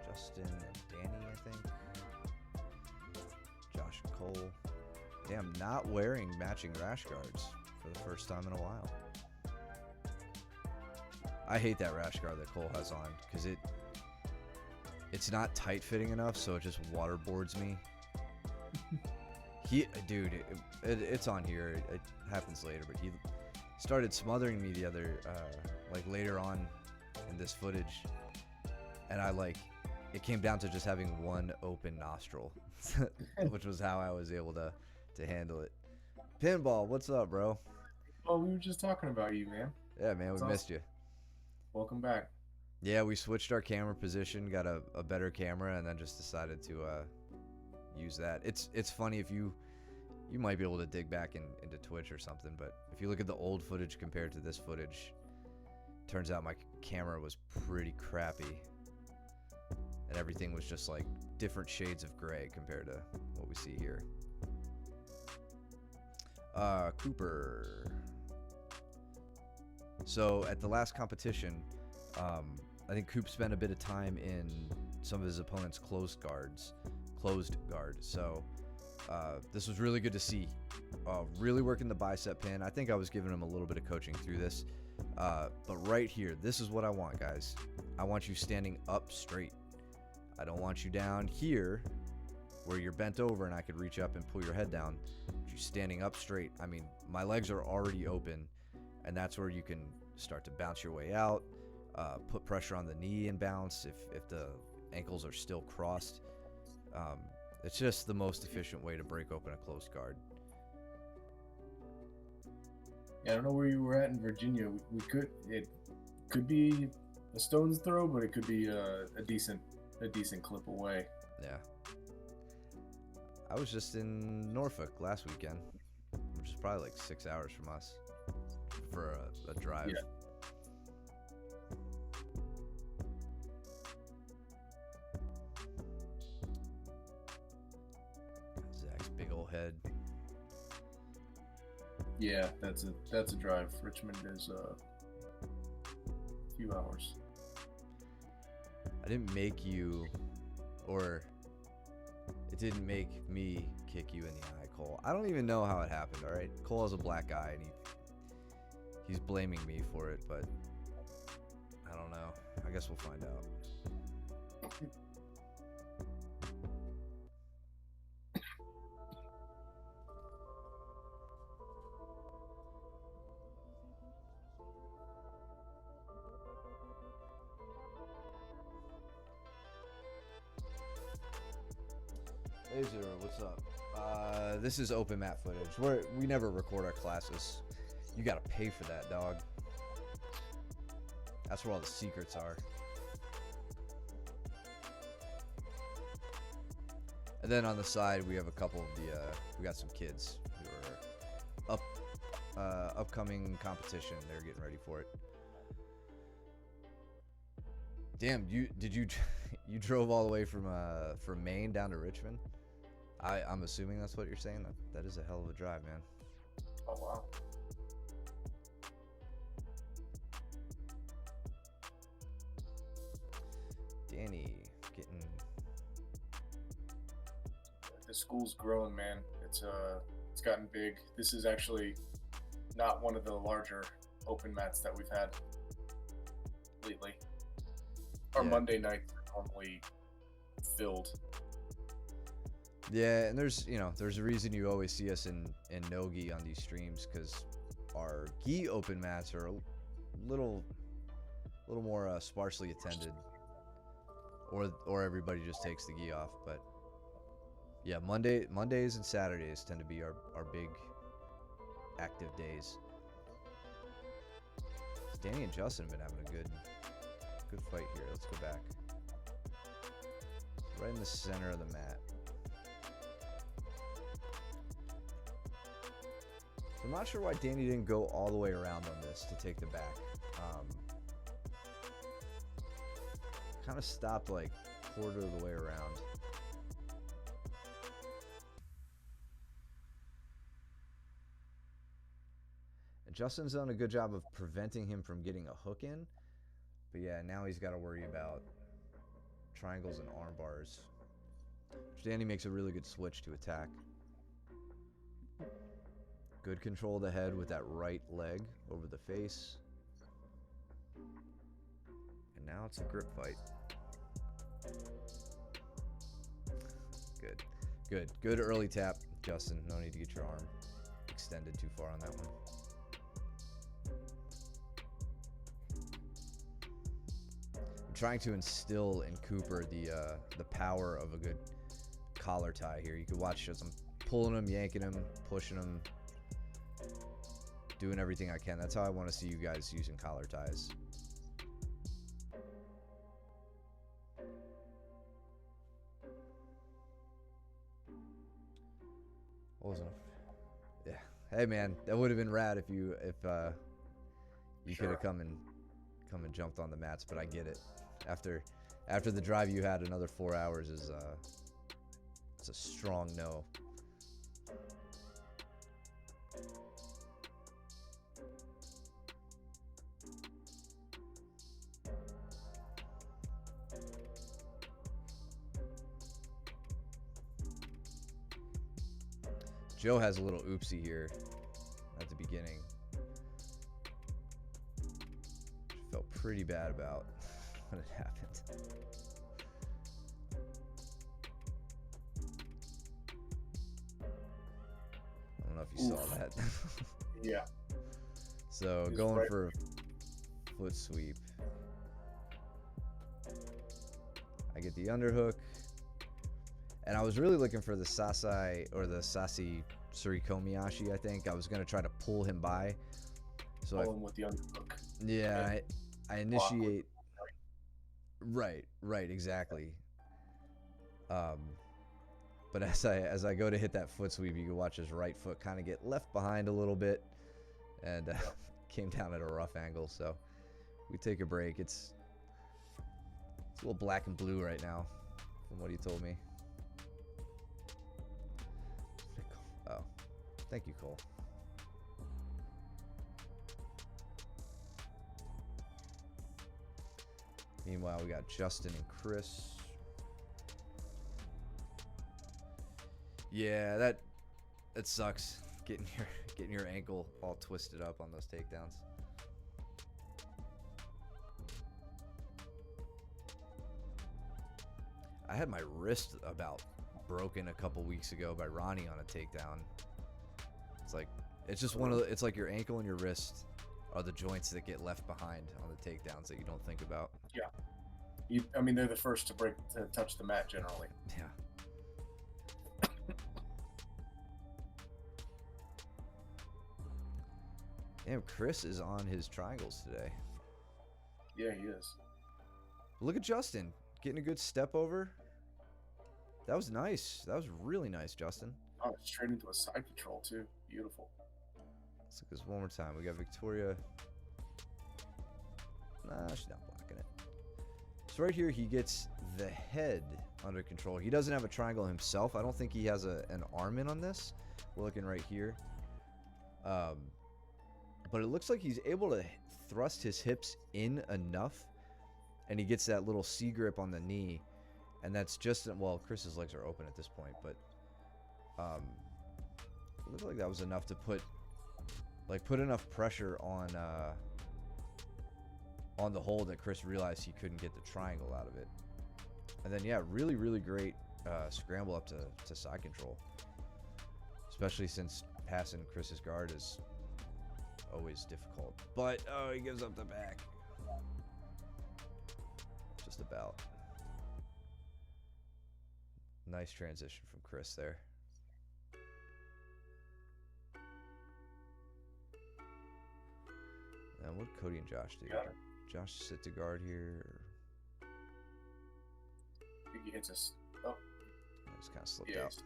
Justin and Danny, I think. Josh and Cole. Damn, not wearing matching rash guards for the first time in a while. I hate that rash guard that Cole has on because it's not tight fitting enough, so it just waterboards me. Dude, it's on here. It happens later, but he started smothering me the other, like later on in this footage, and it came down to just having one open nostril, which was how I was able to handle it. Pinball, what's up, bro? Oh, we were just talking about you, man. Yeah, man, we missed you. Welcome back. Yeah, we switched our camera position, got a better camera, and then just decided to use that. It's funny if you might be able to dig back into Twitch or something, but if you look at the old footage compared to this footage, turns out my camera was pretty crappy, and everything was just like different shades of gray compared to what we see here. Cooper. So at the last competition, I think Coop spent a bit of time in some of his opponent's closed guard. So this was really good to see. Really working the bicep pin. I think I was giving him a little bit of coaching through this. But right here, this is what I want, guys. I want you standing up straight. I don't want you down here where you're bent over and I could reach up and pull your head down. You're standing up straight. I mean, my legs are already open, and that's where you can start to bounce your way out, put pressure on the knee and bounce if the ankles are still crossed. It's just the most efficient way to break open a closed guard. Yeah, I don't know where you were at in Virginia. It could be a stone's throw, but it could be a decent clip away. Yeah. I was just in Norfolk last weekend, which is probably like 6 hours from us for a drive. Yeah. Zach's big old head. Yeah, that's a drive. Richmond is a few hours. I didn't make you, or it didn't make me kick you in the eye, Cole. I don't even know how it happened, all right? Cole has a black eye, and he's blaming me for it, but I don't know. I guess we'll find out. Hey Zero, what's up? This is open mat footage. We never record our classes. You gotta pay for that, dog. That's where all the secrets are. And then on the side, we have a couple of we got some kids who are upcoming competition. They're getting ready for it. Damn, you drove all the way from Maine down to Richmond? I'm assuming that's what you're saying. That is a hell of a drive, man. Oh wow. Danny getting. The school's growing, man. It's gotten big. This is actually not one of the larger open mats that we've had lately. Our Monday nights are normally filled. Yeah, and there's a reason you always see us in no gi on these streams, because our gi open mats are a little more sparsely attended, or everybody just takes the gi off. But Yeah, Mondays and Saturdays tend to be our big active days. Danny and Justin have been having a good fight here. Let's go back. Right in the center of the mat. So I'm not sure why Danny didn't go all the way around on this to take the back. Kind of stopped like quarter of the way around. And Justin's done a good job of preventing him from getting a hook in. But yeah, now he's got to worry about triangles and arm bars. Danny makes a really good switch to attack. Good control of the head with that right leg over the face. And now it's a grip fight. Good early tap, Justin. No need to get your arm extended too far on that one. I'm trying to instill in Cooper the power of a good collar tie here. You can watch as I'm pulling him, yanking him, pushing him, doing everything I can. That's how I want to see you guys using collar ties. Wasn't yeah. Hey man, that would have been rad if you Sure. could have come and jumped on the mats, but I get it. After the drive you had, another 4 hours is it's a strong no. Joe has a little oopsie here at the beginning. Felt pretty bad about when it happened. I don't know if you saw that. Yeah. So He's going right. for a foot sweep. I get the underhook. And I was really looking for the Sasai or the Sasi Surikomiyashi, I think. I was going to try to pull him by. So Pull him with the underhook. yeah, I initiate. Right, exactly. But as I go to hit that foot sweep, you can watch his right foot kind of get left behind a little bit, and came down at a rough angle. So we take a break. It's a little black and blue right now, from what he told me. Oh, thank you, Cole. Meanwhile, we got Justin and Chris. Yeah, that sucks. Getting your ankle all twisted up on those takedowns. I had my wrist about broken a couple weeks ago by Ronnie on a takedown. It's just it's like your ankle and your wrist are the joints that get left behind on the takedowns that you don't think about. Yeah. I mean, they're the first to touch the mat generally. Yeah. Damn, Chris is on his triangles today. Yeah, he is. Look at Justin getting a good step over. That was nice. That was really nice, Justin. Oh, straight into a side control too. Beautiful. Let's look at this one more time. We got Victoria. Nah, she's not blocking it. So right here, he gets the head under control. He doesn't have a triangle himself. I don't think he has an arm in on this. We're looking right here. But it looks like he's able to thrust his hips in enough, and he gets that little C grip on the knee, and that's just, well, Chris's legs are open at this point, but it looked like that was enough to put enough pressure on the hold that Chris realized he couldn't get the triangle out of it. And then yeah, really great scramble up to side control, especially since passing Chris's guard is always difficult. But oh, he gives up the back. Just about. Nice transition from Chris there. Now, what Cody and Josh do? Josh sit to guard here. I think he hits us. Oh. Just kind of slipped out.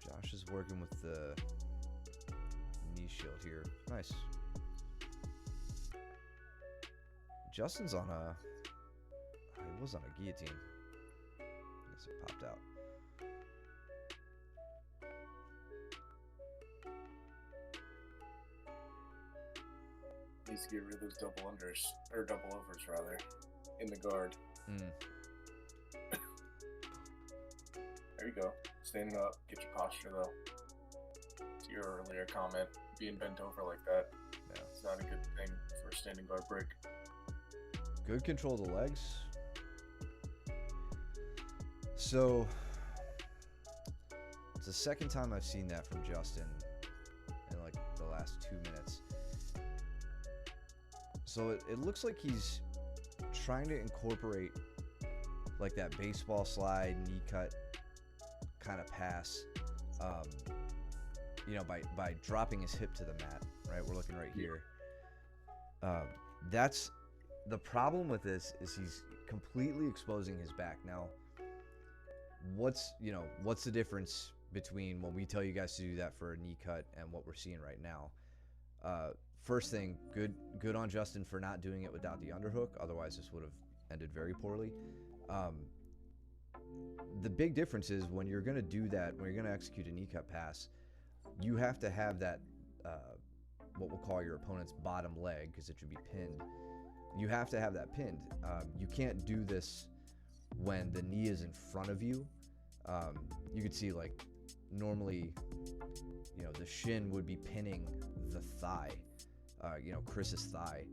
Josh is working with the knee shield here. Nice. Justin's on a... he was on a guillotine. I guess it popped out. Needs to get rid of those double unders, or double overs rather, in the guard. There you go. Standing up, get your posture though. To your earlier comment, being bent over like that, yeah, it's not a good thing for a standing guard break. Good control of the legs. So, it's the second time I've seen that from Justin in like the last 2 minutes. So it looks like he's trying to incorporate like that baseball slide, knee cut kind of pass, you know, by dropping his hip to the mat, right? We're looking right here. That's the problem with this, is he's completely exposing his back. Now, what's the difference between when we tell you guys to do that for a knee cut and what we're seeing right now? First thing, good on Justin for not doing it without the underhook. Otherwise, this would have ended very poorly. The big difference is when you're going to do that, when you're going to execute a knee cut pass, you have to have that, what we'll call your opponent's bottom leg, because it should be pinned. You have to have that pinned. You can't do this when the knee is in front of you. You could see, like, normally, you know, the shin would be pinning the thigh, you know, Chris's thigh.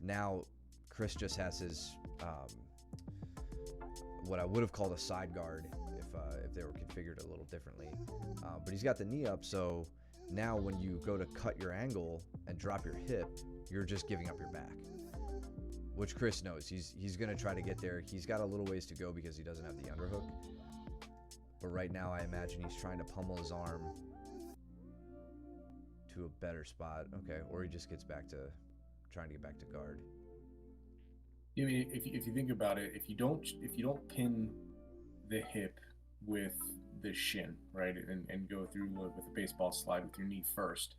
Now, Chris just has his, what I would have called a side guard if they were configured a little differently. But he's got the knee up, so now when you go to cut your angle and drop your hip, you're just giving up your back, which Chris knows. He's going to try to get there. He's got a little ways to go because he doesn't have the underhook. But right now, I imagine he's trying to pummel his arm to a better spot. Okay, or he just gets back to trying to get back to guard. I mean, if you think about it, if you don't pin the hip with the shin, right, and go through with a baseball slide with your knee first,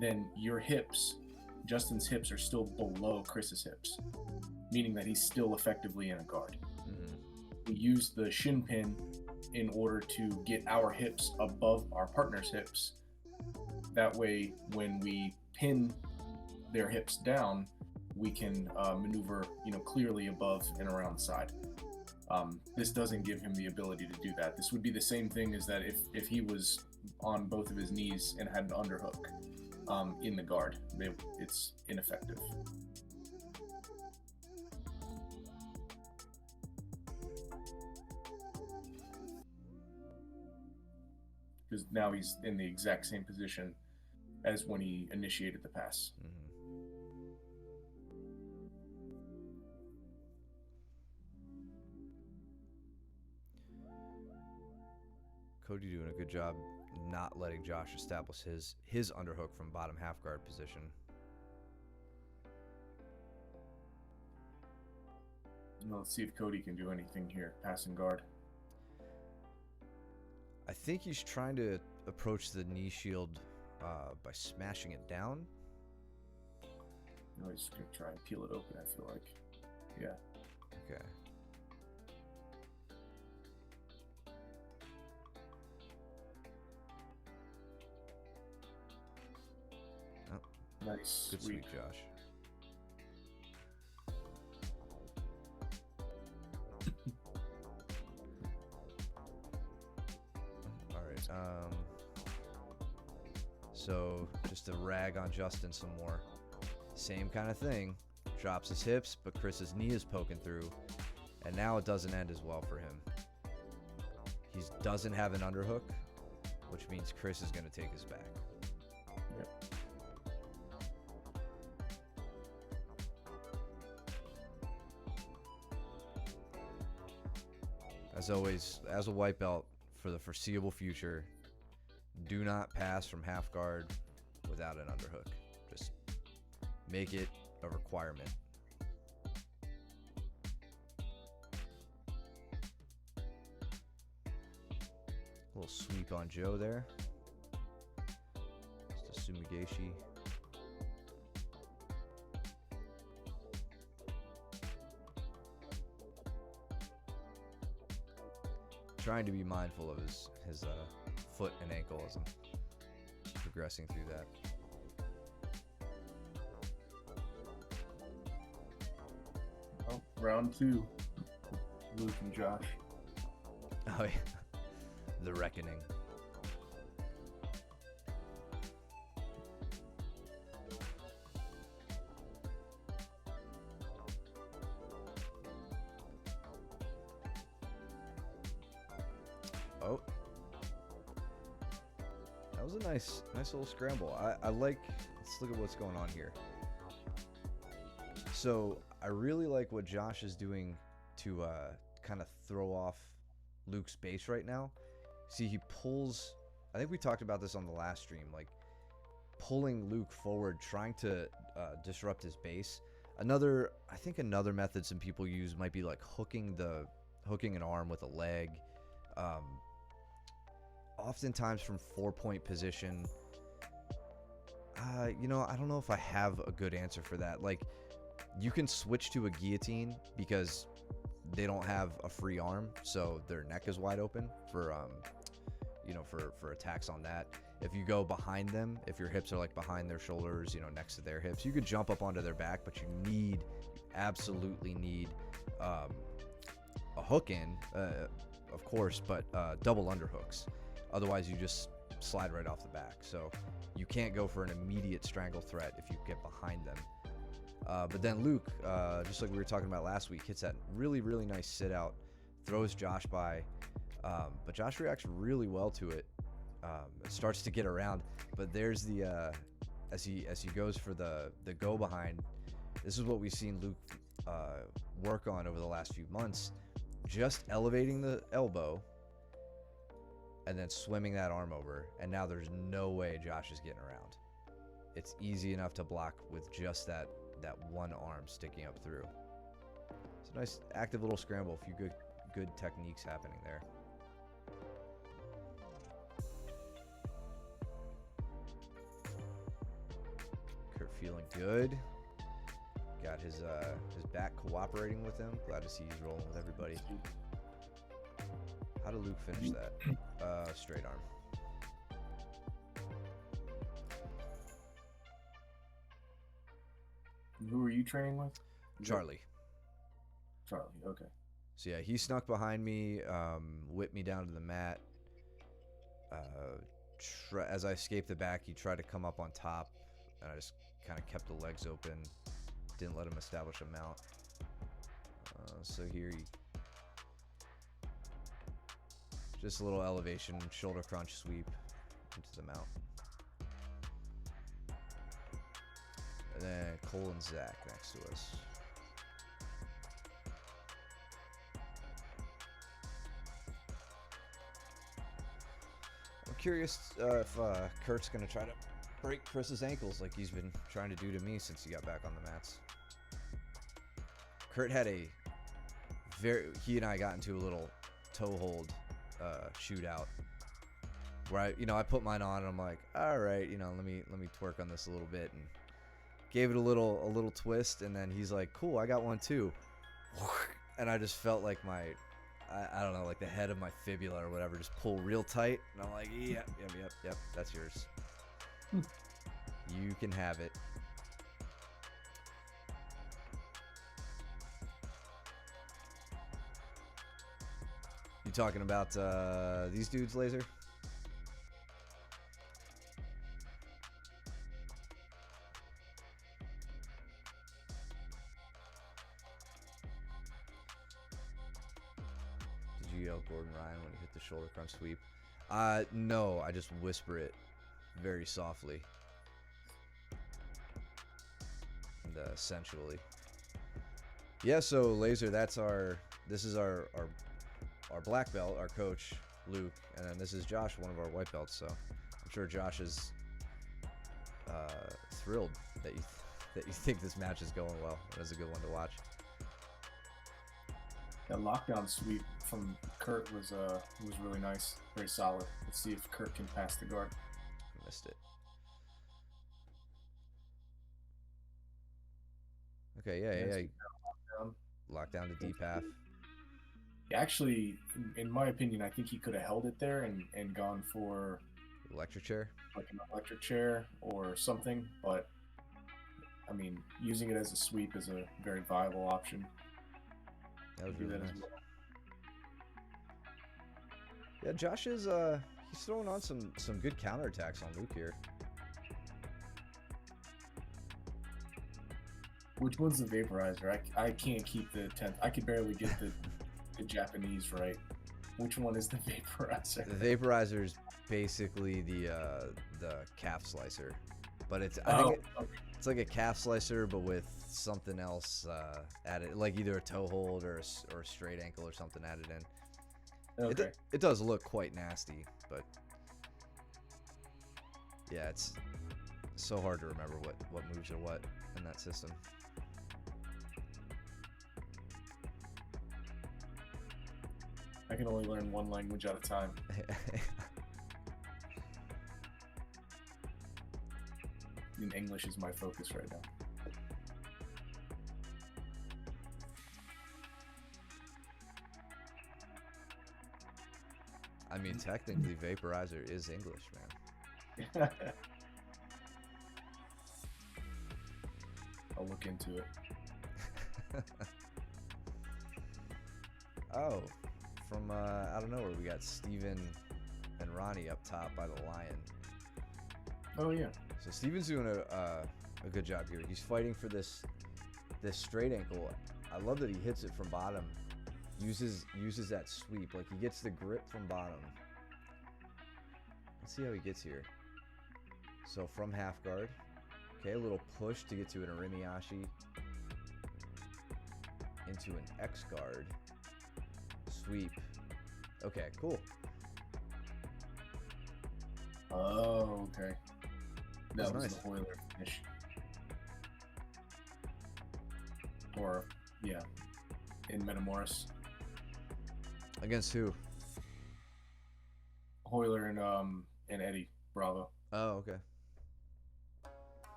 then your hips, Justin's hips, are still below Chris's hips, meaning that he's still effectively in a guard. We use the shin pin in order to get our hips above our partner's hips. That way, when we pin their hips down, we can maneuver, you know, clearly above and around the side. This doesn't give him the ability to do that. This would be the same thing as that if he was on both of his knees and had an underhook in the guard. It's ineffective. Because now he's in the exact same position as when he initiated the pass. Cody doing a good job not letting Josh establish his underhook from bottom half guard position. Well, let's see if Cody can do anything here, passing guard. I think he's trying to approach the knee shield by smashing it down. No, he's just going to try and peel it open, I feel like. Yeah. Okay. Nice. Good sweep, Josh. So just to rag on Justin some more. Same kind of thing. Drops his hips, but Chris's knee is poking through. And now it doesn't end as well for him. He doesn't have an underhook, which means Chris is going to take his back. Yep. As always, as a white belt for the foreseeable future, do not pass from half guard without an underhook. Just make it a requirement. A little sweep on Joe there. Just a Sumigashi. Trying to be mindful of his foot and ankle as I'm progressing through that. Oh, round 2. Luke and Josh. Oh yeah. The reckoning. Oh. That was a nice little scramble. I like, let's look at what's going on here. So I really like what Josh is doing to kind of throw off Luke's base right now. See, he pulls, I think we talked about this on the last stream, like pulling Luke forward, trying to disrupt his base. I think another method some people use might be like hooking an arm with a leg. Oftentimes from 4-point position. I don't know if I have a good answer for that. Like, you can switch to a guillotine because they don't have a free arm, so their neck is wide open for attacks on that. If you go behind them, if your hips are like behind their shoulders, next to their hips, you could jump up onto their back, but you absolutely need a hook in, of course, but double underhooks. Otherwise, you just slide right off the back. So you can't go for an immediate strangle threat if you get behind them. But then Luke, just like we were talking about last week, hits that really, really nice sit out, throws Josh by, but Josh reacts really well to it. It starts to get around, but there's the as he goes for the go behind. This is what we've seen Luke work on over the last few months, just elevating the elbow and then swimming that arm over, and now there's no way Josh is getting around. It's easy enough to block with just that one arm sticking up through. It's a nice active little scramble. A few good techniques happening there. Kurt feeling good. Got his back cooperating with him. Glad to see he's rolling with everybody. How did Luke finish that? Straight arm. Who are you training with? Charlie. Charlie, okay. So yeah, he snuck behind me, whipped me down to the mat. As I escaped the back, he tried to come up on top, and I just kind of kept the legs open. Didn't let him establish a mount. So here he... Just a little elevation, shoulder crunch sweep into the mount. And then Cole and Zach next to us. I'm curious if Kurt's going to try to break Chris's ankles like he's been trying to do to me since he got back on the mats. Kurt had he and I got into a little toe hold shootout where I put mine on and I'm like, all right, let me twerk on this a little bit, and gave it a little twist, and then he's like, cool, I got one too. And I just felt like I don't know, like the head of my fibula or whatever just pull real tight, and I'm like, yep, that's yours. You can have it. You talking about these dudes, Laser? you yell Gordon Ryan when you hit the shoulder crunch sweep? No, I just whisper it very softly. And sensually. Yeah, so Laser, this is our black belt, our coach, Luke, and then this is Josh, one of our white belts, so I'm sure Josh is thrilled that you think this match is going well. That's a good one to watch. That lockdown sweep from Kurt was really nice, very solid. Let's see if Kurt can pass the guard. Missed it. Okay, yeah. Lockdown to deep half. Actually, in my opinion, I think he could have held it there and gone for electric chair, like an electric chair or something. But I mean, using it as a sweep is a very viable option. That was really nice. Well. Yeah, Josh is he's throwing on some good counterattacks on Luke here. Which one's the vaporizer? I can't keep the 10th. I could barely get the Japanese right. Which one is the vaporizer? The vaporizer is basically the calf slicer, but it's I think it's like a calf slicer but with something else added, like either a toe hold or a straight ankle or something added in. Okay. It does look quite nasty, but yeah, it's so hard to remember what moves are what in that system. I can only learn one language at a time. And English is my focus right now. I mean, technically, vaporizer is English, man. I'll look into it. Oh, from out of nowhere, we got Steven and Ronnie up top by the Lion. Oh yeah. So Steven's doing a good job here. He's fighting for this straight ankle. I love that he hits it from bottom. Uses that sweep. Like, he gets the grip from bottom. Let's see how he gets here. So from half guard. Okay, a little push to get to an Arimiyashi. Into an X guard. Sweep. Okay, cool. Oh, okay. That was nice. The Hoyler finish. Or, yeah, in Metamoris. Against who? Hoyler and Eddie Bravo. Oh, okay.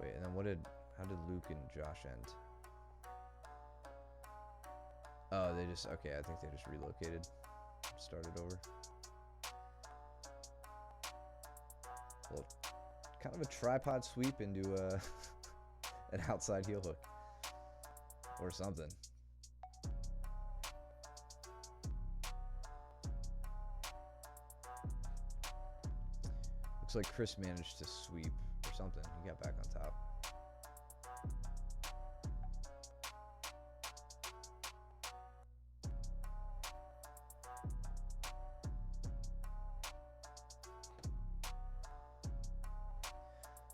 Wait, and then how did Luke and Josh end? Oh, okay, I think they just relocated. Started over. Well, kind of a tripod sweep into an outside heel hook. Or something. Looks like Chris managed to sweep or something. He got back on top.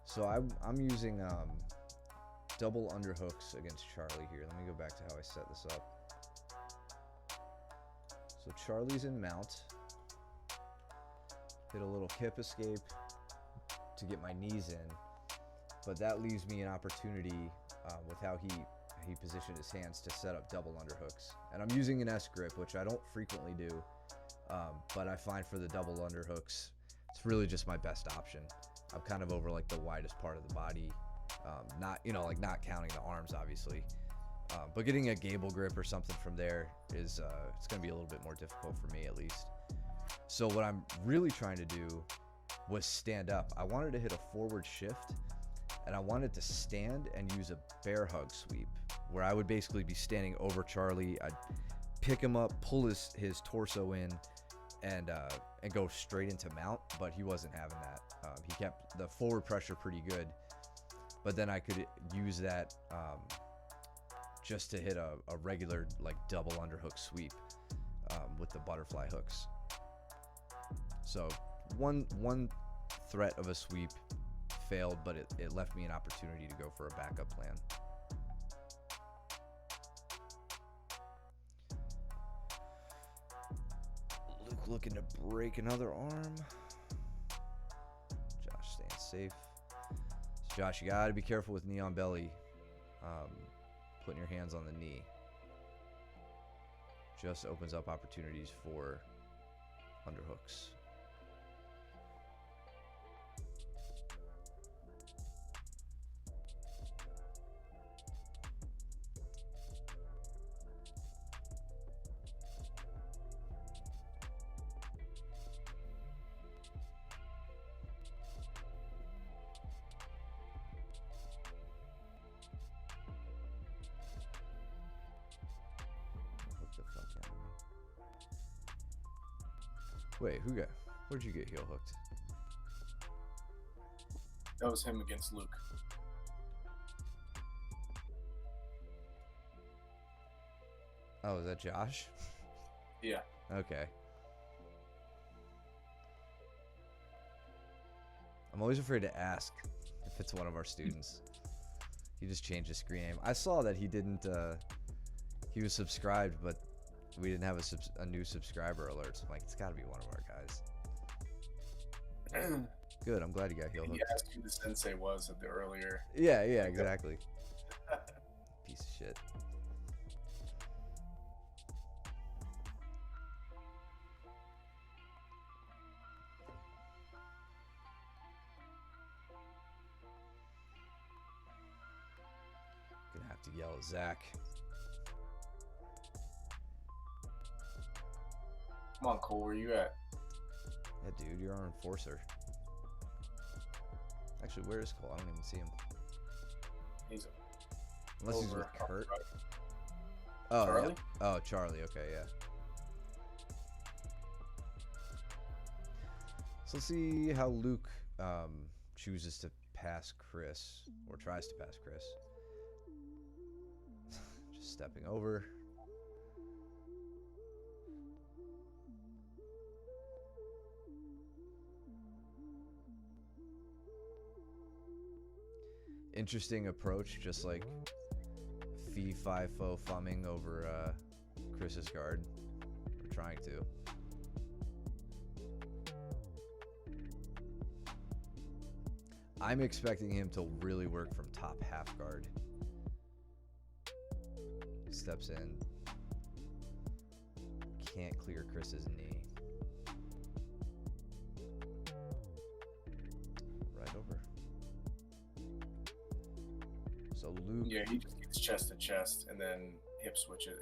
So I'm using double underhooks against Charlie here. Let me go back to how I set this up. So Charlie's in mount. Hit a little kip escape to get my knees in, but that leaves me an opportunity with how he positioned his hands to set up double underhooks. And I'm using an S grip, which I don't frequently do, but I find for the double underhooks, it's really just my best option. I'm kind of over like the widest part of the body, not counting the arms, obviously, but getting a gable grip or something from there is it's going to be a little bit more difficult for me, at least. So what I'm really trying to do was stand up. I wanted to hit a forward shift, and I wanted to stand and use a bear hug sweep, where I would basically be standing over Charlie. I'd pick him up, pull his torso in, and go straight into mount, but he wasn't having that. He kept the forward pressure pretty good, but then I could use that just to hit a regular like double underhook sweep with the butterfly hooks. So one threat of a sweep failed, but it left me an opportunity to go for a backup plan. Luke looking to break another arm. Josh staying safe. So Josh, you gotta be careful with knee on belly. Putting your hands on the knee just opens up opportunities for underhooks. Wait, where'd you get heel hooked? That was him against Luke. Oh, is that Josh? Yeah. Okay. I'm always afraid to ask if it's one of our students. He just changed his screen name. I saw that he didn't, he was subscribed, but we didn't have a new subscriber alert. So I'm like, it's got to be one of our guys. Good. I'm glad you got heel hooked. He asked who the sensei was at the earlier. Yeah, exactly. Piece of shit. Gonna have to yell at Zach. Come on, Cole, where you at? Yeah, dude, you're our enforcer. Actually, where is Cole? I don't even see him. He's unless he's with Kurt. Oh, Charlie? Yeah. Oh, Charlie. Okay, yeah. So let's see how Luke chooses to pass Chris, or tries to pass Chris. Just stepping over. Interesting approach, just like fee fi fo fumming over Chris's guard. We're trying to. I'm expecting him to really work from top half guard. Steps in. Can't clear Chris's knee. Right over. So Luke. Yeah, he just gets chest to chest and then hip switches.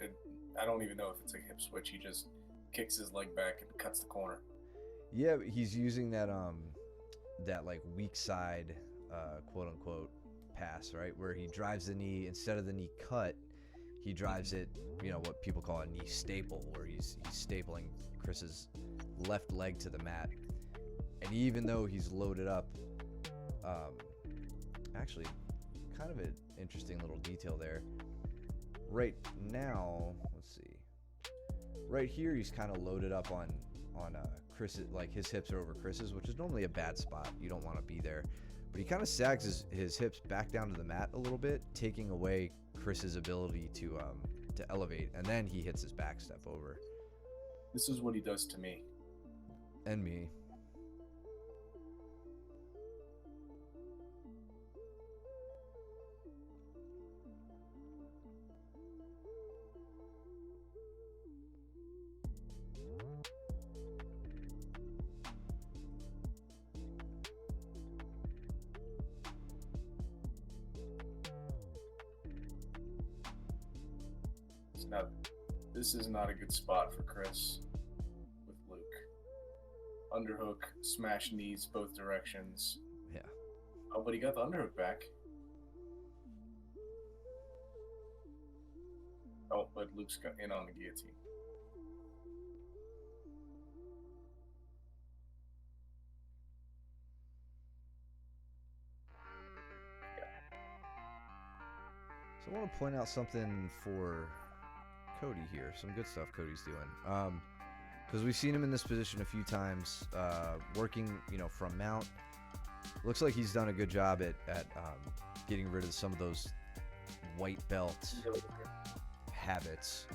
I don't even know if it's a hip switch. He just kicks his leg back and cuts the corner. Yeah, he's using that that like weak side quote unquote pass, right? Where he drives the knee, instead of the knee cut, he drives it, you know, what people call a knee staple, where he's stapling Chris's left leg to the mat. And even though he's loaded up, actually kind of an interesting little detail there. Right now, let's see. Right here, he's kind of loaded up on Chris's, like his hips are over Chris's, which is normally a bad spot. You don't want to be there. But he kind of sags his hips back down to the mat a little bit, taking away Chris's ability to elevate, and then he hits his back step over. This is what he does to me. And me. Now, this is not a good spot for Chris with Luke. Underhook, smash knees both directions. Yeah. Oh, but he got the underhook back. Oh, but Luke's got in on the guillotine. So I want to point out something for Cody here. Some good stuff Cody's doing. Because we've seen him in this position a few times, working, from mount. Looks like he's done a good job at getting rid of some of those white belt habits,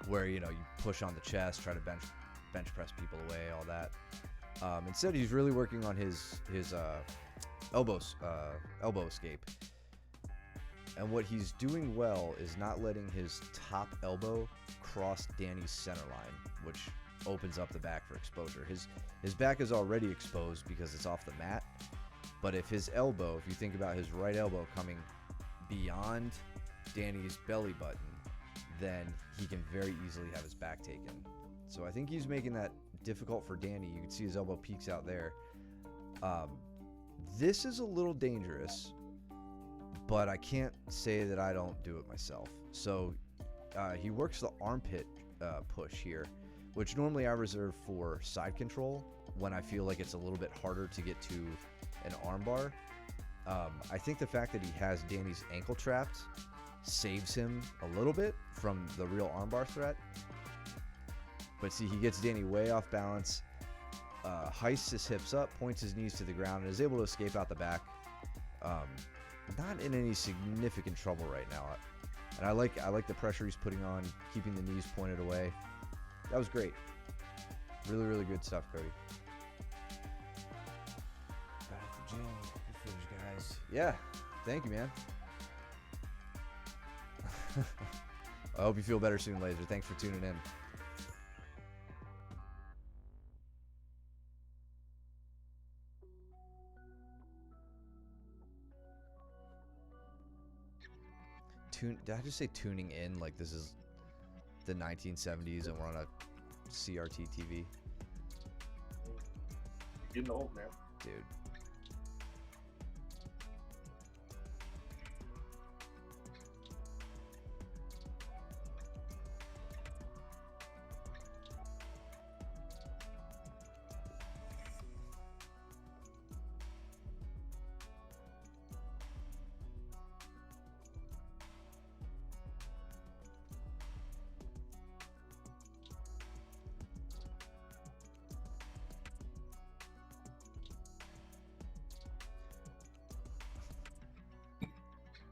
where you push on the chest, try to bench press people away, all that. Instead, he's really working on his elbow escape. And what he's doing well is not letting his top elbow cross Danny's center line, which opens up the back for exposure. His back is already exposed because it's off the mat. But if his elbow, if you think about his right elbow coming beyond Danny's belly button, then he can very easily have his back taken. So I think he's making that difficult for Danny. You can see his elbow peeks out there. This is a little dangerous, but I can't say that I don't do it myself. So he works the armpit push here, which normally I reserve for side control when I feel like it's a little bit harder to get to an armbar. I think the fact that he has Danny's ankle trapped saves him a little bit from the real armbar threat. But see, he gets Danny way off balance, heists his hips up, points his knees to the ground, and is able to escape out the back. Not in any significant trouble right now. And I like the pressure he's putting on, keeping the knees pointed away. That was great. Really, really good stuff, Cody. Got out the gym. Good footage, guys. Yeah, thank you, man. I hope you feel better soon, Laser. Thanks for tuning in. Did I just say tuning in like this is the 1970s and we're on a CRT TV? You're getting old, man. Dude.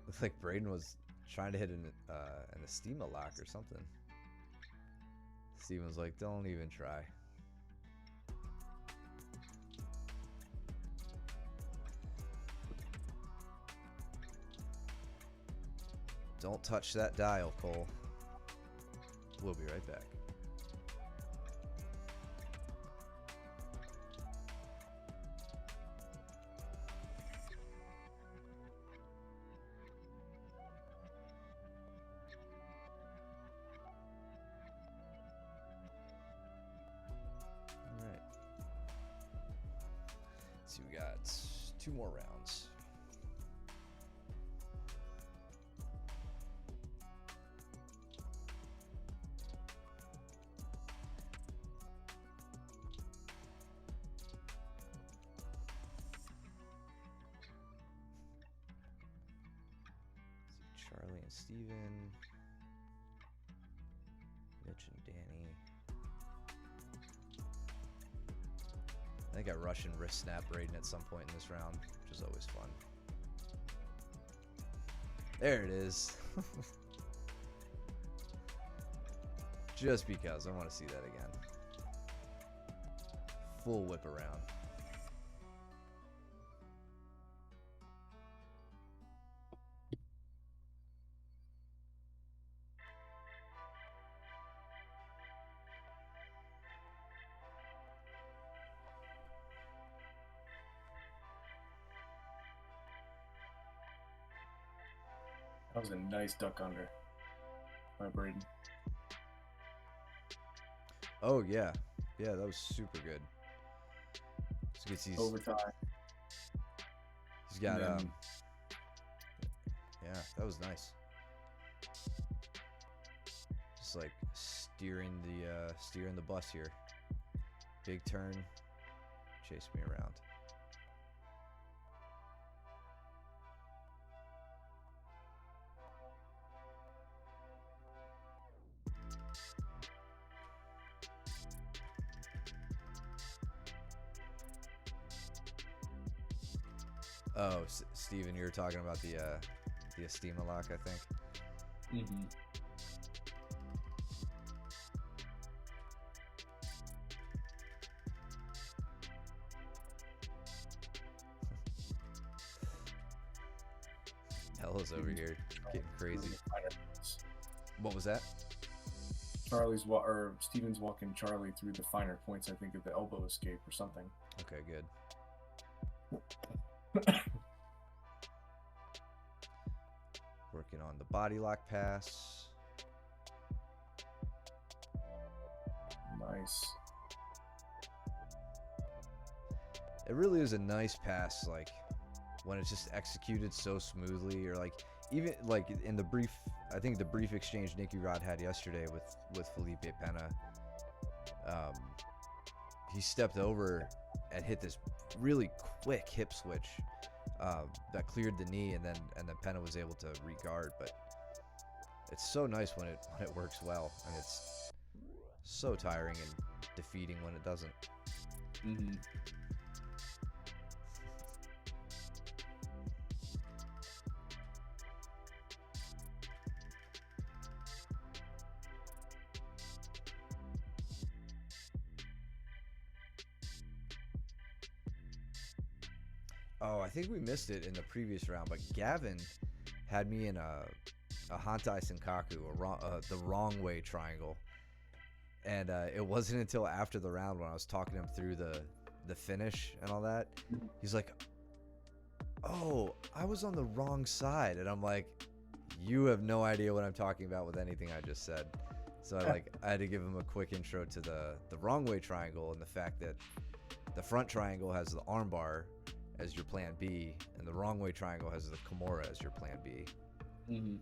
Looks like Braden was trying to hit an Estima lock or something. Steven was like, don't even try. Don't touch that dial, Cole. We'll be right back. We got 2 more rounds. Charlie and Steven, Mitch and Danny. I think I rush and wrist snap Braden at some point in this round, which is always fun. There it is. Just because I want to see that again. Full whip around. That was a nice duck under by Braden. Oh, yeah. Yeah, that was super good. So gets these overtime. He's got, yeah, that was nice. Just like steering the bus here. Big turn, chase me around. Oh, Steven, you were talking about the Estima lock, I think. Mm-hmm. Ella's over here getting crazy. What was that? Steven's walking Charlie through the finer points, I think, of the elbow escape or something. Okay, good. Working on the body lock pass. Nice. It really is a nice pass, like when it's just executed so smoothly, or like even like in the brief, I think the brief exchange Nicky Rod had yesterday with Felipe Pena. He stepped over and hit this really quick hip switch that cleared the knee, and then Pena was able to re-guard. But it's so nice when it works well, and it's so tiring and defeating when it doesn't. Mm-hmm. Oh, I think we missed it in the previous round, but Gavin had me in a Hantai Senkaku, the wrong way triangle. And it wasn't until after the round when I was talking him through the finish and all that, he's like, oh, I was on the wrong side. And I'm like, you have no idea what I'm talking about with anything I just said. So I had to give him a quick intro to the wrong way triangle, and the fact that the front triangle has the armbar as your plan B, and the wrong way triangle has the Kimura as your plan B. Mm-hmm.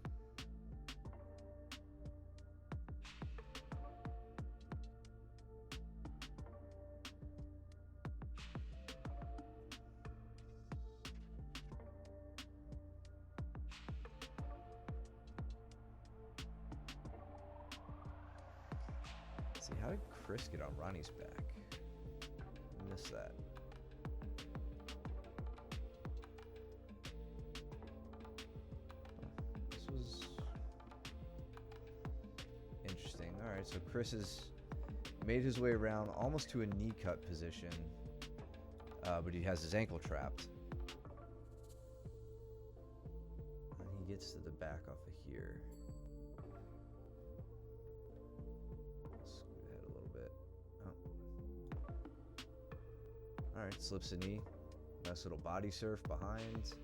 Let's see, how did Chris get on Ronnie's back? I missed that. Alright, so Chris has made his way around almost to a knee cut position, but he has his ankle trapped. And he gets to the back off of here. Scoot ahead a little bit. Oh. Alright, slips a knee. Nice little body surf behind.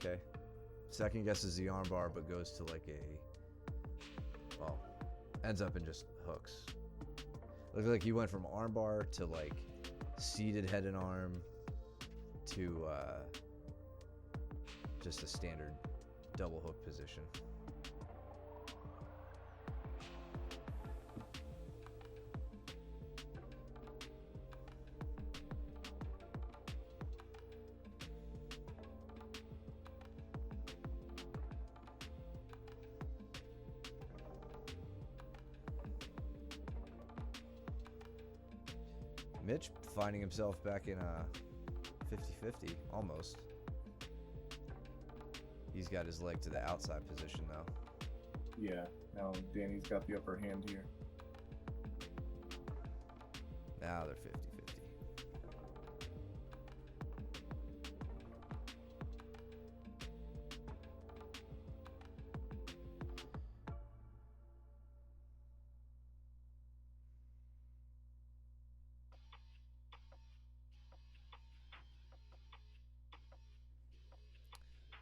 Okay. Second guesses the armbar, but goes to like ends up in just hooks. Looks like he went from armbar to like seated head and arm to just a standard double hook position. Mitch finding himself back in a 50-50, almost. He's got his leg to the outside position now. Yeah, now Danny's got the upper hand here. Now they're 50-50.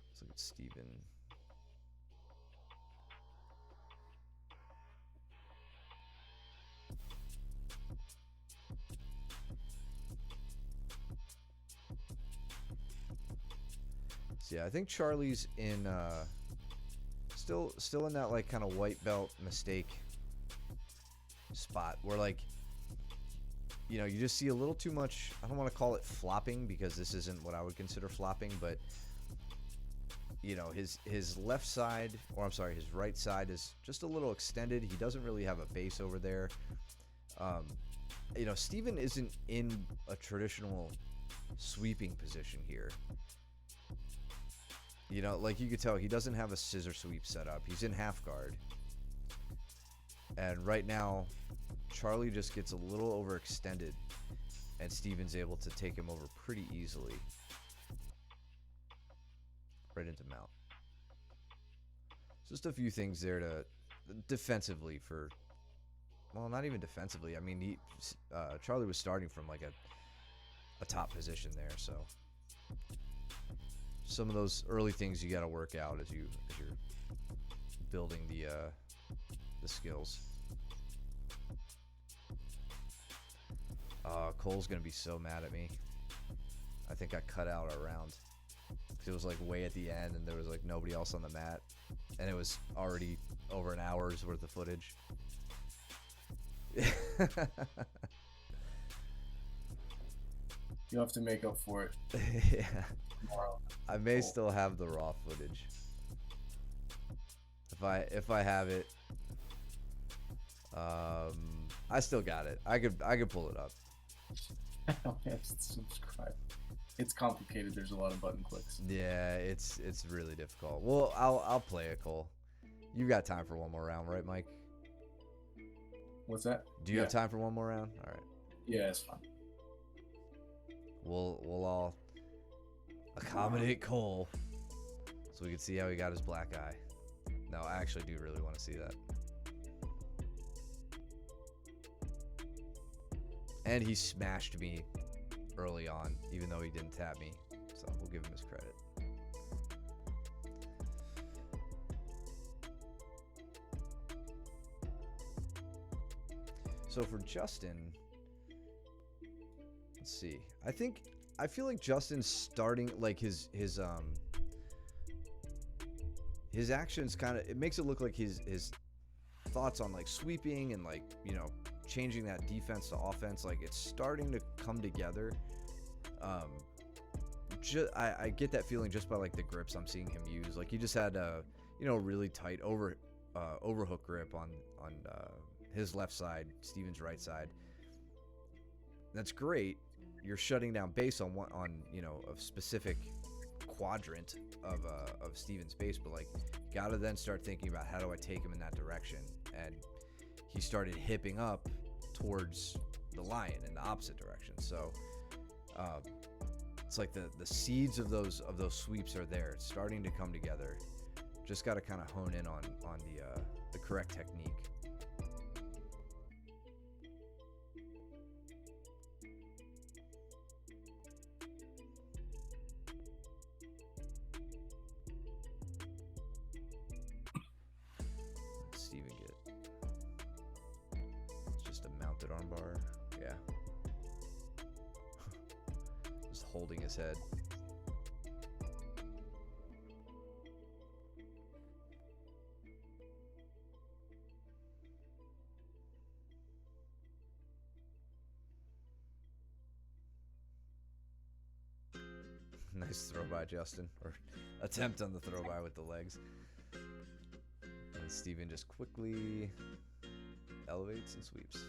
Let's look at Steven. So yeah, I think Charlie's in still in that like kind of white belt mistake spot where, like, you know, you just see a little too much. I don't want to call it flopping because this isn't what I would consider flopping, but you know, his left side, or I'm sorry, his right side is just a little extended. He doesn't really have a base over there. Steven isn't in a traditional sweeping position here. Like you could tell, he doesn't have a scissor sweep set up. He's in half guard. And right now, Charlie just gets a little overextended, and Steven's able to take him over pretty easily. Right into mount. Just a few things there to defensively for, well, not even defensively. I mean, Charlie was starting from like a top position there, so some of those early things you got to work out as you're building the skills. Cole's gonna be so mad at me. I think I cut out our round. It was like way at the end, and there was like nobody else on the mat, and it was already over an hour's worth of footage. You have to make up for it. Yeah. Tomorrow. I may still have the raw footage. If I have it, I still got it. I could pull it up. Subscribe. It's complicated. There's a lot of button clicks. Yeah, it's really difficult. Well, I'll play it, Cole. You got time for one more round, right, Mike? What's that? Do you have time for one more round? All right. Yeah, it's fine. We'll all accommodate Cole so we can see how he got his black eye. No, I actually do really want to see that. And he smashed me early on, even though he didn't tap me. So we'll give him his credit. So for Justin, let's see. I feel like Justin's starting, like his actions kind of, it makes it look like his thoughts on like sweeping and like, changing that defense to offense, like it's starting to come together. I get that feeling just by like the grips I'm seeing him use. Like he just had a really tight overhook grip on his left side, Steven's right side. That's great. You're shutting down base on a specific quadrant of Steven's base, but like gotta then start thinking about how do I take him in that direction. And he started hipping up towards the lion in the opposite direction. So it's like the seeds of those sweeps are there. It's starting to come together. Just got to kind of hone in on the correct technique. Steven get? It's just a mounted armbar. Yeah. Just holding his head. Nice throw by, Justin. Or attempt on the throw by with the legs. And Steven just quickly elevates and sweeps.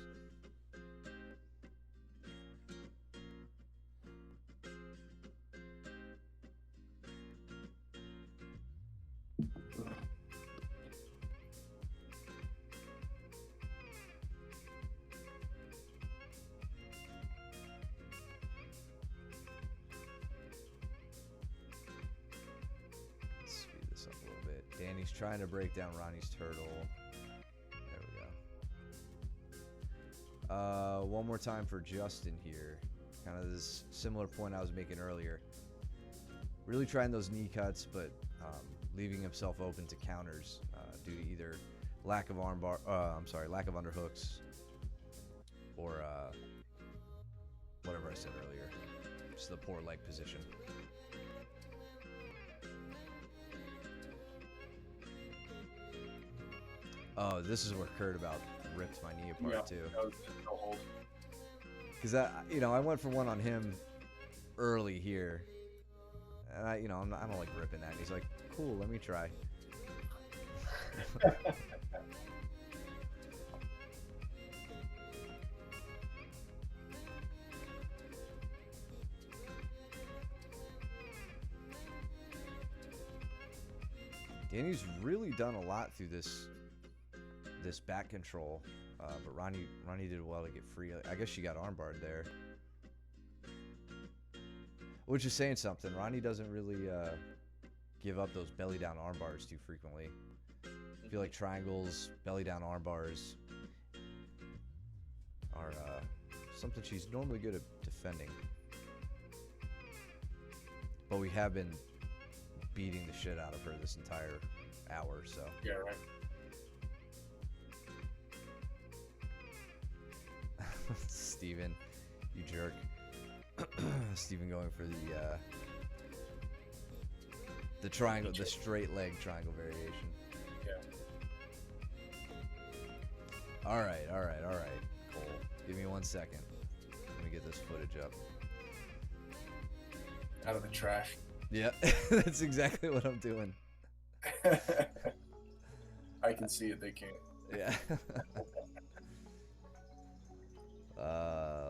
Danny's trying to break down Ronnie's turtle. There we go. One more time for Justin here. Kind of this similar point I was making earlier. Really trying those knee cuts, but leaving himself open to counters due to either lack of lack of underhooks, or whatever I said earlier. Just the poor leg position. Oh, this is where Kurt about ripped my knee apart too. Because I went for one on him early here, and I don't like ripping that. And he's like, "Cool, let me try." Danny's really done a lot through this back control, but Ronnie did well to get free. I guess she got armbarred there, which is saying something. Ronnie doesn't really give up those belly down arm bars too frequently. I feel like triangles, belly down arm bars are something she's normally good at defending. But we have been beating the shit out of her this entire hour, so. Yeah, right. Steven, you jerk. Steven going for the triangle, the straight leg triangle variation. Yeah. All right. Cole, give me 1 second. Let me get this footage up. Out of the trash. Yeah, that's exactly what I'm doing. I can see it. They can't. Yeah.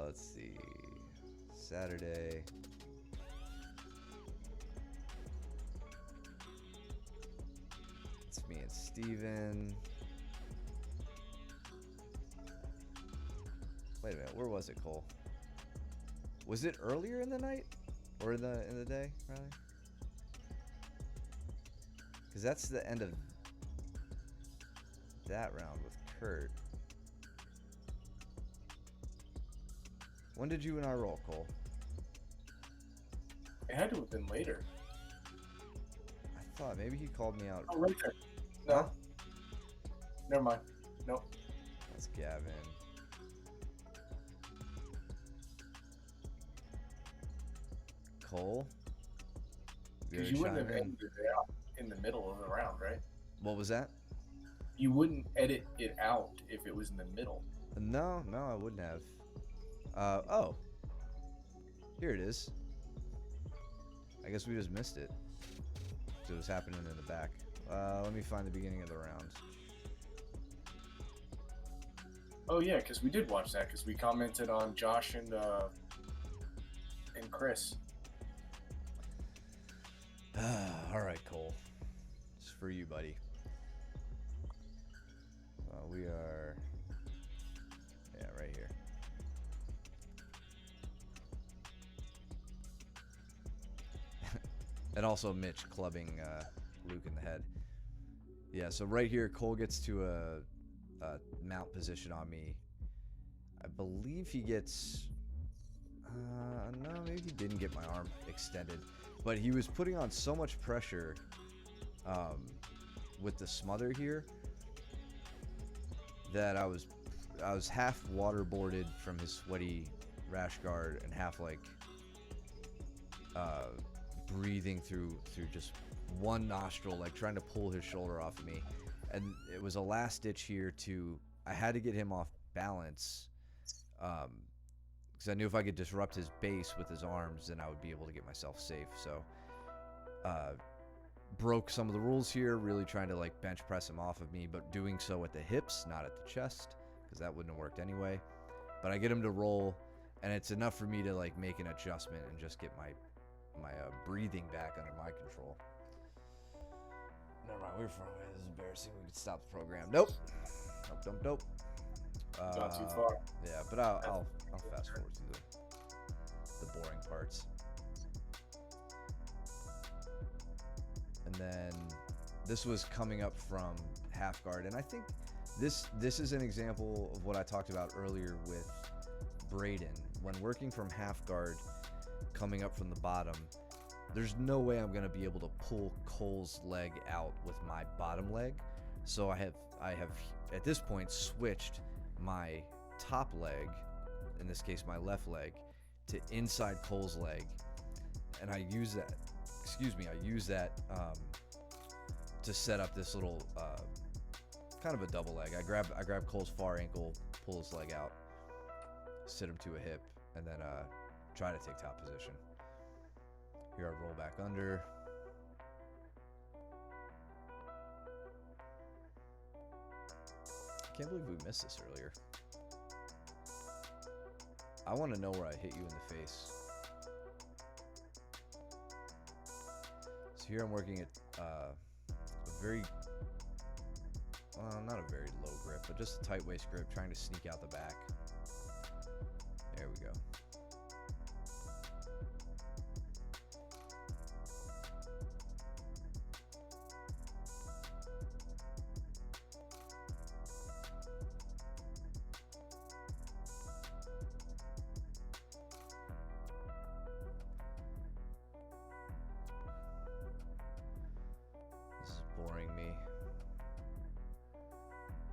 Let's see. Saturday. It's me and Steven. Wait a minute, where was it, Cole? Was it earlier in the night? Or in the day, rather? Because that's the end of that round with Kurt. When did you and I roll, Cole? It had to have been later. I thought maybe he called me out. Oh, right there. No. Huh? Never mind. Nope. That's Gavin. Cole? Because you wouldn't have edited it out in the middle of the round, right? What was that? You wouldn't edit it out if it was in the middle. No, I wouldn't have. Oh. Here it is. I guess we just missed it. So it was happening in the back. Let me find the beginning of the round. Oh yeah, because we did watch that because we commented on Josh and Chris. All right, Cole. It's for you, buddy. We are... Yeah, right here. And also Mitch clubbing Luke in the head. Yeah, so right here, Cole gets to a mount position on me. I believe he gets... no, maybe he didn't get my arm extended. But he was putting on so much pressure with the smother here that I was half waterboarded from his sweaty rash guard and half like breathing through just one nostril, like trying to pull his shoulder off of me. And it was a last ditch here I had to get him off balance because I knew if I could disrupt his base with his arms, then I would be able to get myself safe. So broke some of the rules here, really trying to like bench press him off of me, but doing so at the hips, not at the chest, because that wouldn't have worked anyway. But I get him to roll, and it's enough for me to like make an adjustment and just get my breathing back under my control. Never mind, we were far away. This is embarrassing. We could stop the program. Nope. Not too far. Yeah, but I'll fast forward through the boring parts. And then this was coming up from half guard, and I think this is an example of what I talked about earlier with Braden. When working from half guard, coming up from the bottom, there's no way I'm gonna be able to pull Cole's leg out with my bottom leg. So I have at this point switched my top leg, in this case my left leg, to inside Cole's leg, and I use that to set up this little kind of a double leg. I grab Cole's far ankle, pull his leg out, sit him to a hip, and then try to take top position. Here I roll back under. Can't believe we missed this earlier. I want to know where I hit you in the face. So here I'm working at very, well, not a very low grip, but just a tight waist grip, trying to sneak out the back. There we go. This is boring me.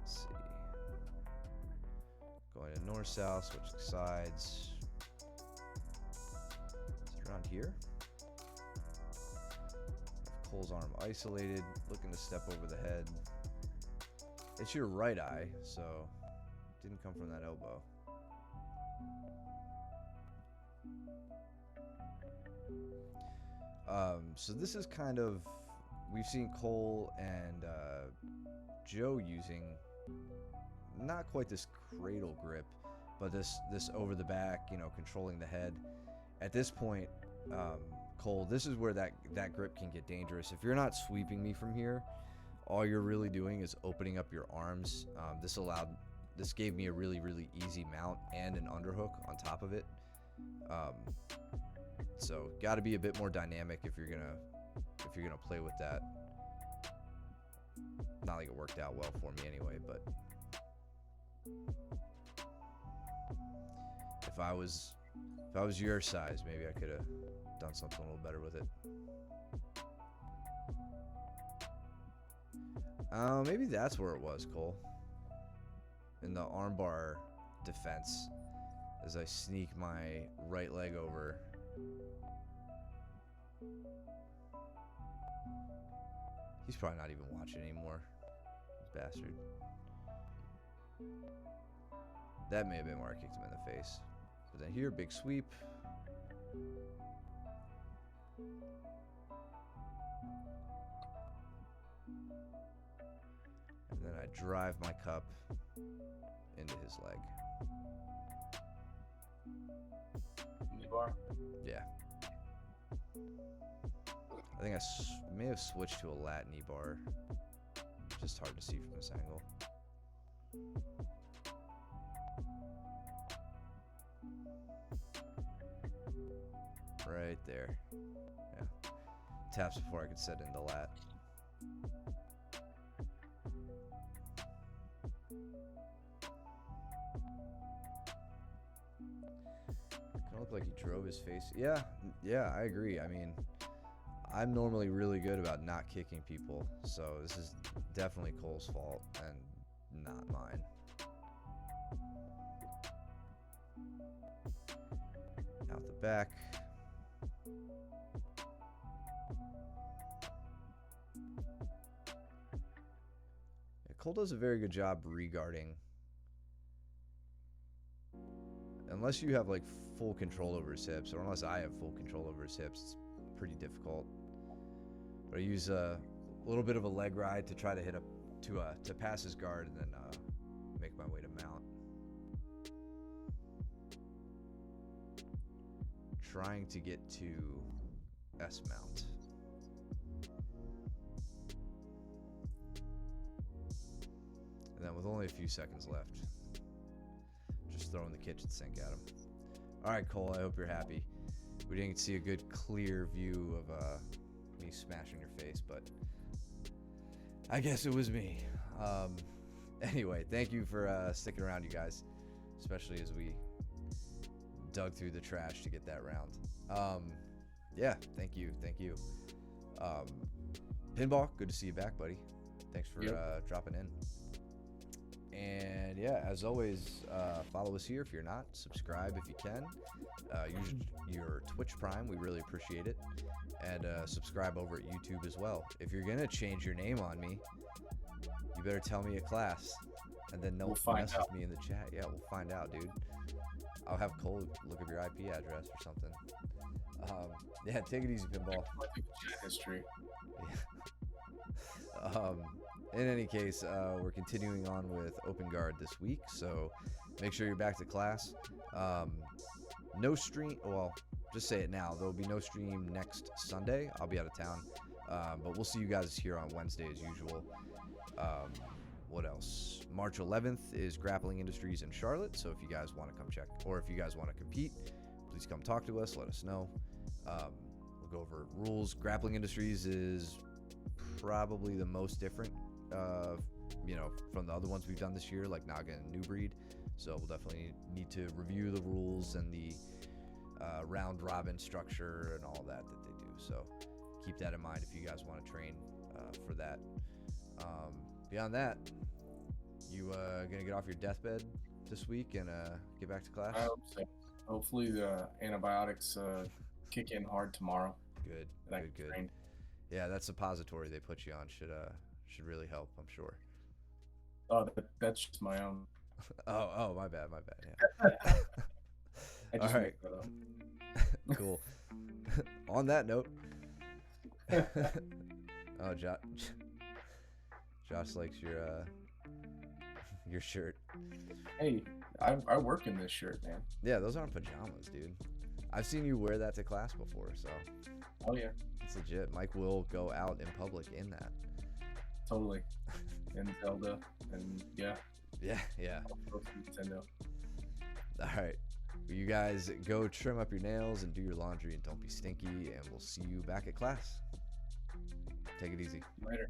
Let's see. Going to north south, switching sides. Is it around here? Cole's arm isolated, looking to step over the head. It's your right eye, so it didn't come from that elbow. So this is kind of, we've seen Cole and Joe using not quite this cradle grip, but this over the back, you know, controlling the head. At this point, Cole, this is where that grip can get dangerous. If you're not sweeping me from here, all you're really doing is opening up your arms. This gave me a really, really easy mount and an underhook on top of it. So got to be a bit more dynamic if you're gonna play with that. Not like it worked out well for me anyway, but if I was your size, maybe I could have done something a little better with it. Maybe that's where it was, Cole. In the armbar defense, as I sneak my right leg over. He's probably not even watching anymore. Bastard. That may have been where I kicked him in the face. But then here, big sweep. And then I drive my cup into his leg. Knee bar. Yeah. I think I may have switched to a lat knee bar. Just hard to see from this angle. Right there. Yeah. Taps before I could set into lat. Kind of looked like he drove his face. Yeah, I agree. I mean, I'm normally really good about not kicking people, so this is definitely Cole's fault and not mine. Out the back. Yeah, Cole does a very good job regarding. Unless you have like full control over his hips, or unless I have full control over his hips, it's pretty difficult. But I use a little bit of a leg ride to try to hit up to pass his guard and then make my way to mount. Trying to get to S mount. And then with only a few seconds left, just throwing the kitchen sink at him. All right, Cole, I hope you're happy. We didn't see a good clear view of me smashing your face, but I guess it was me. Anyway, thank you for sticking around, you guys, especially as we dug through the trash to get that round. Yeah, thank you. Pinball, good to see you back, buddy. Thanks for dropping in. And yeah, as always, follow us here if you're not. Subscribe if you can. Use your Twitch Prime. We really appreciate it. And subscribe over at YouTube as well. If you're going to change your name on me, you better tell me a class. And then don't mess with me in the chat. Yeah, we'll find out, dude. I'll have Cole look up your IP address or something. Yeah, take it easy, Pinball. Chat history. Yeah. In any case, we're continuing on with Open Guard this week, so make sure you're back to class. No stream, well, just say it now. There will be no stream next Sunday. I'll be out of town. But we'll see you guys here on Wednesday as usual. What else? March 11th is Grappling Industries in Charlotte. So if you guys want to come check, or if you guys want to compete, please come talk to us. Let us know. We'll go over rules. Grappling Industries is probably the most different, from the other ones we've done this year, like Naga and New Breed. So we'll definitely need to review the rules and the round robin structure and all that they do. So keep that in mind if you guys want to train for that. Beyond that, you gonna get off your deathbed this week and get back to class? I hope so. Hopefully the antibiotics kick in hard tomorrow. Good. Train. Yeah, that suppository they put you on should really help, I'm sure. Oh, that's just my own. Oh, my bad. Yeah. I just all right. made that up. Cool. On that note, oh, Josh likes your shirt. Hey, I work in this shirt, man. Yeah, those aren't pajamas, dude. I've seen you wear that to class before, so Oh yeah, it's legit. Mike will go out in public in that. totally. And Zelda, and yeah, Yeah. Nintendo. All right. Well, you guys go trim up your nails and do your laundry and don't be stinky, and we'll see you back at class. Take it easy. Later.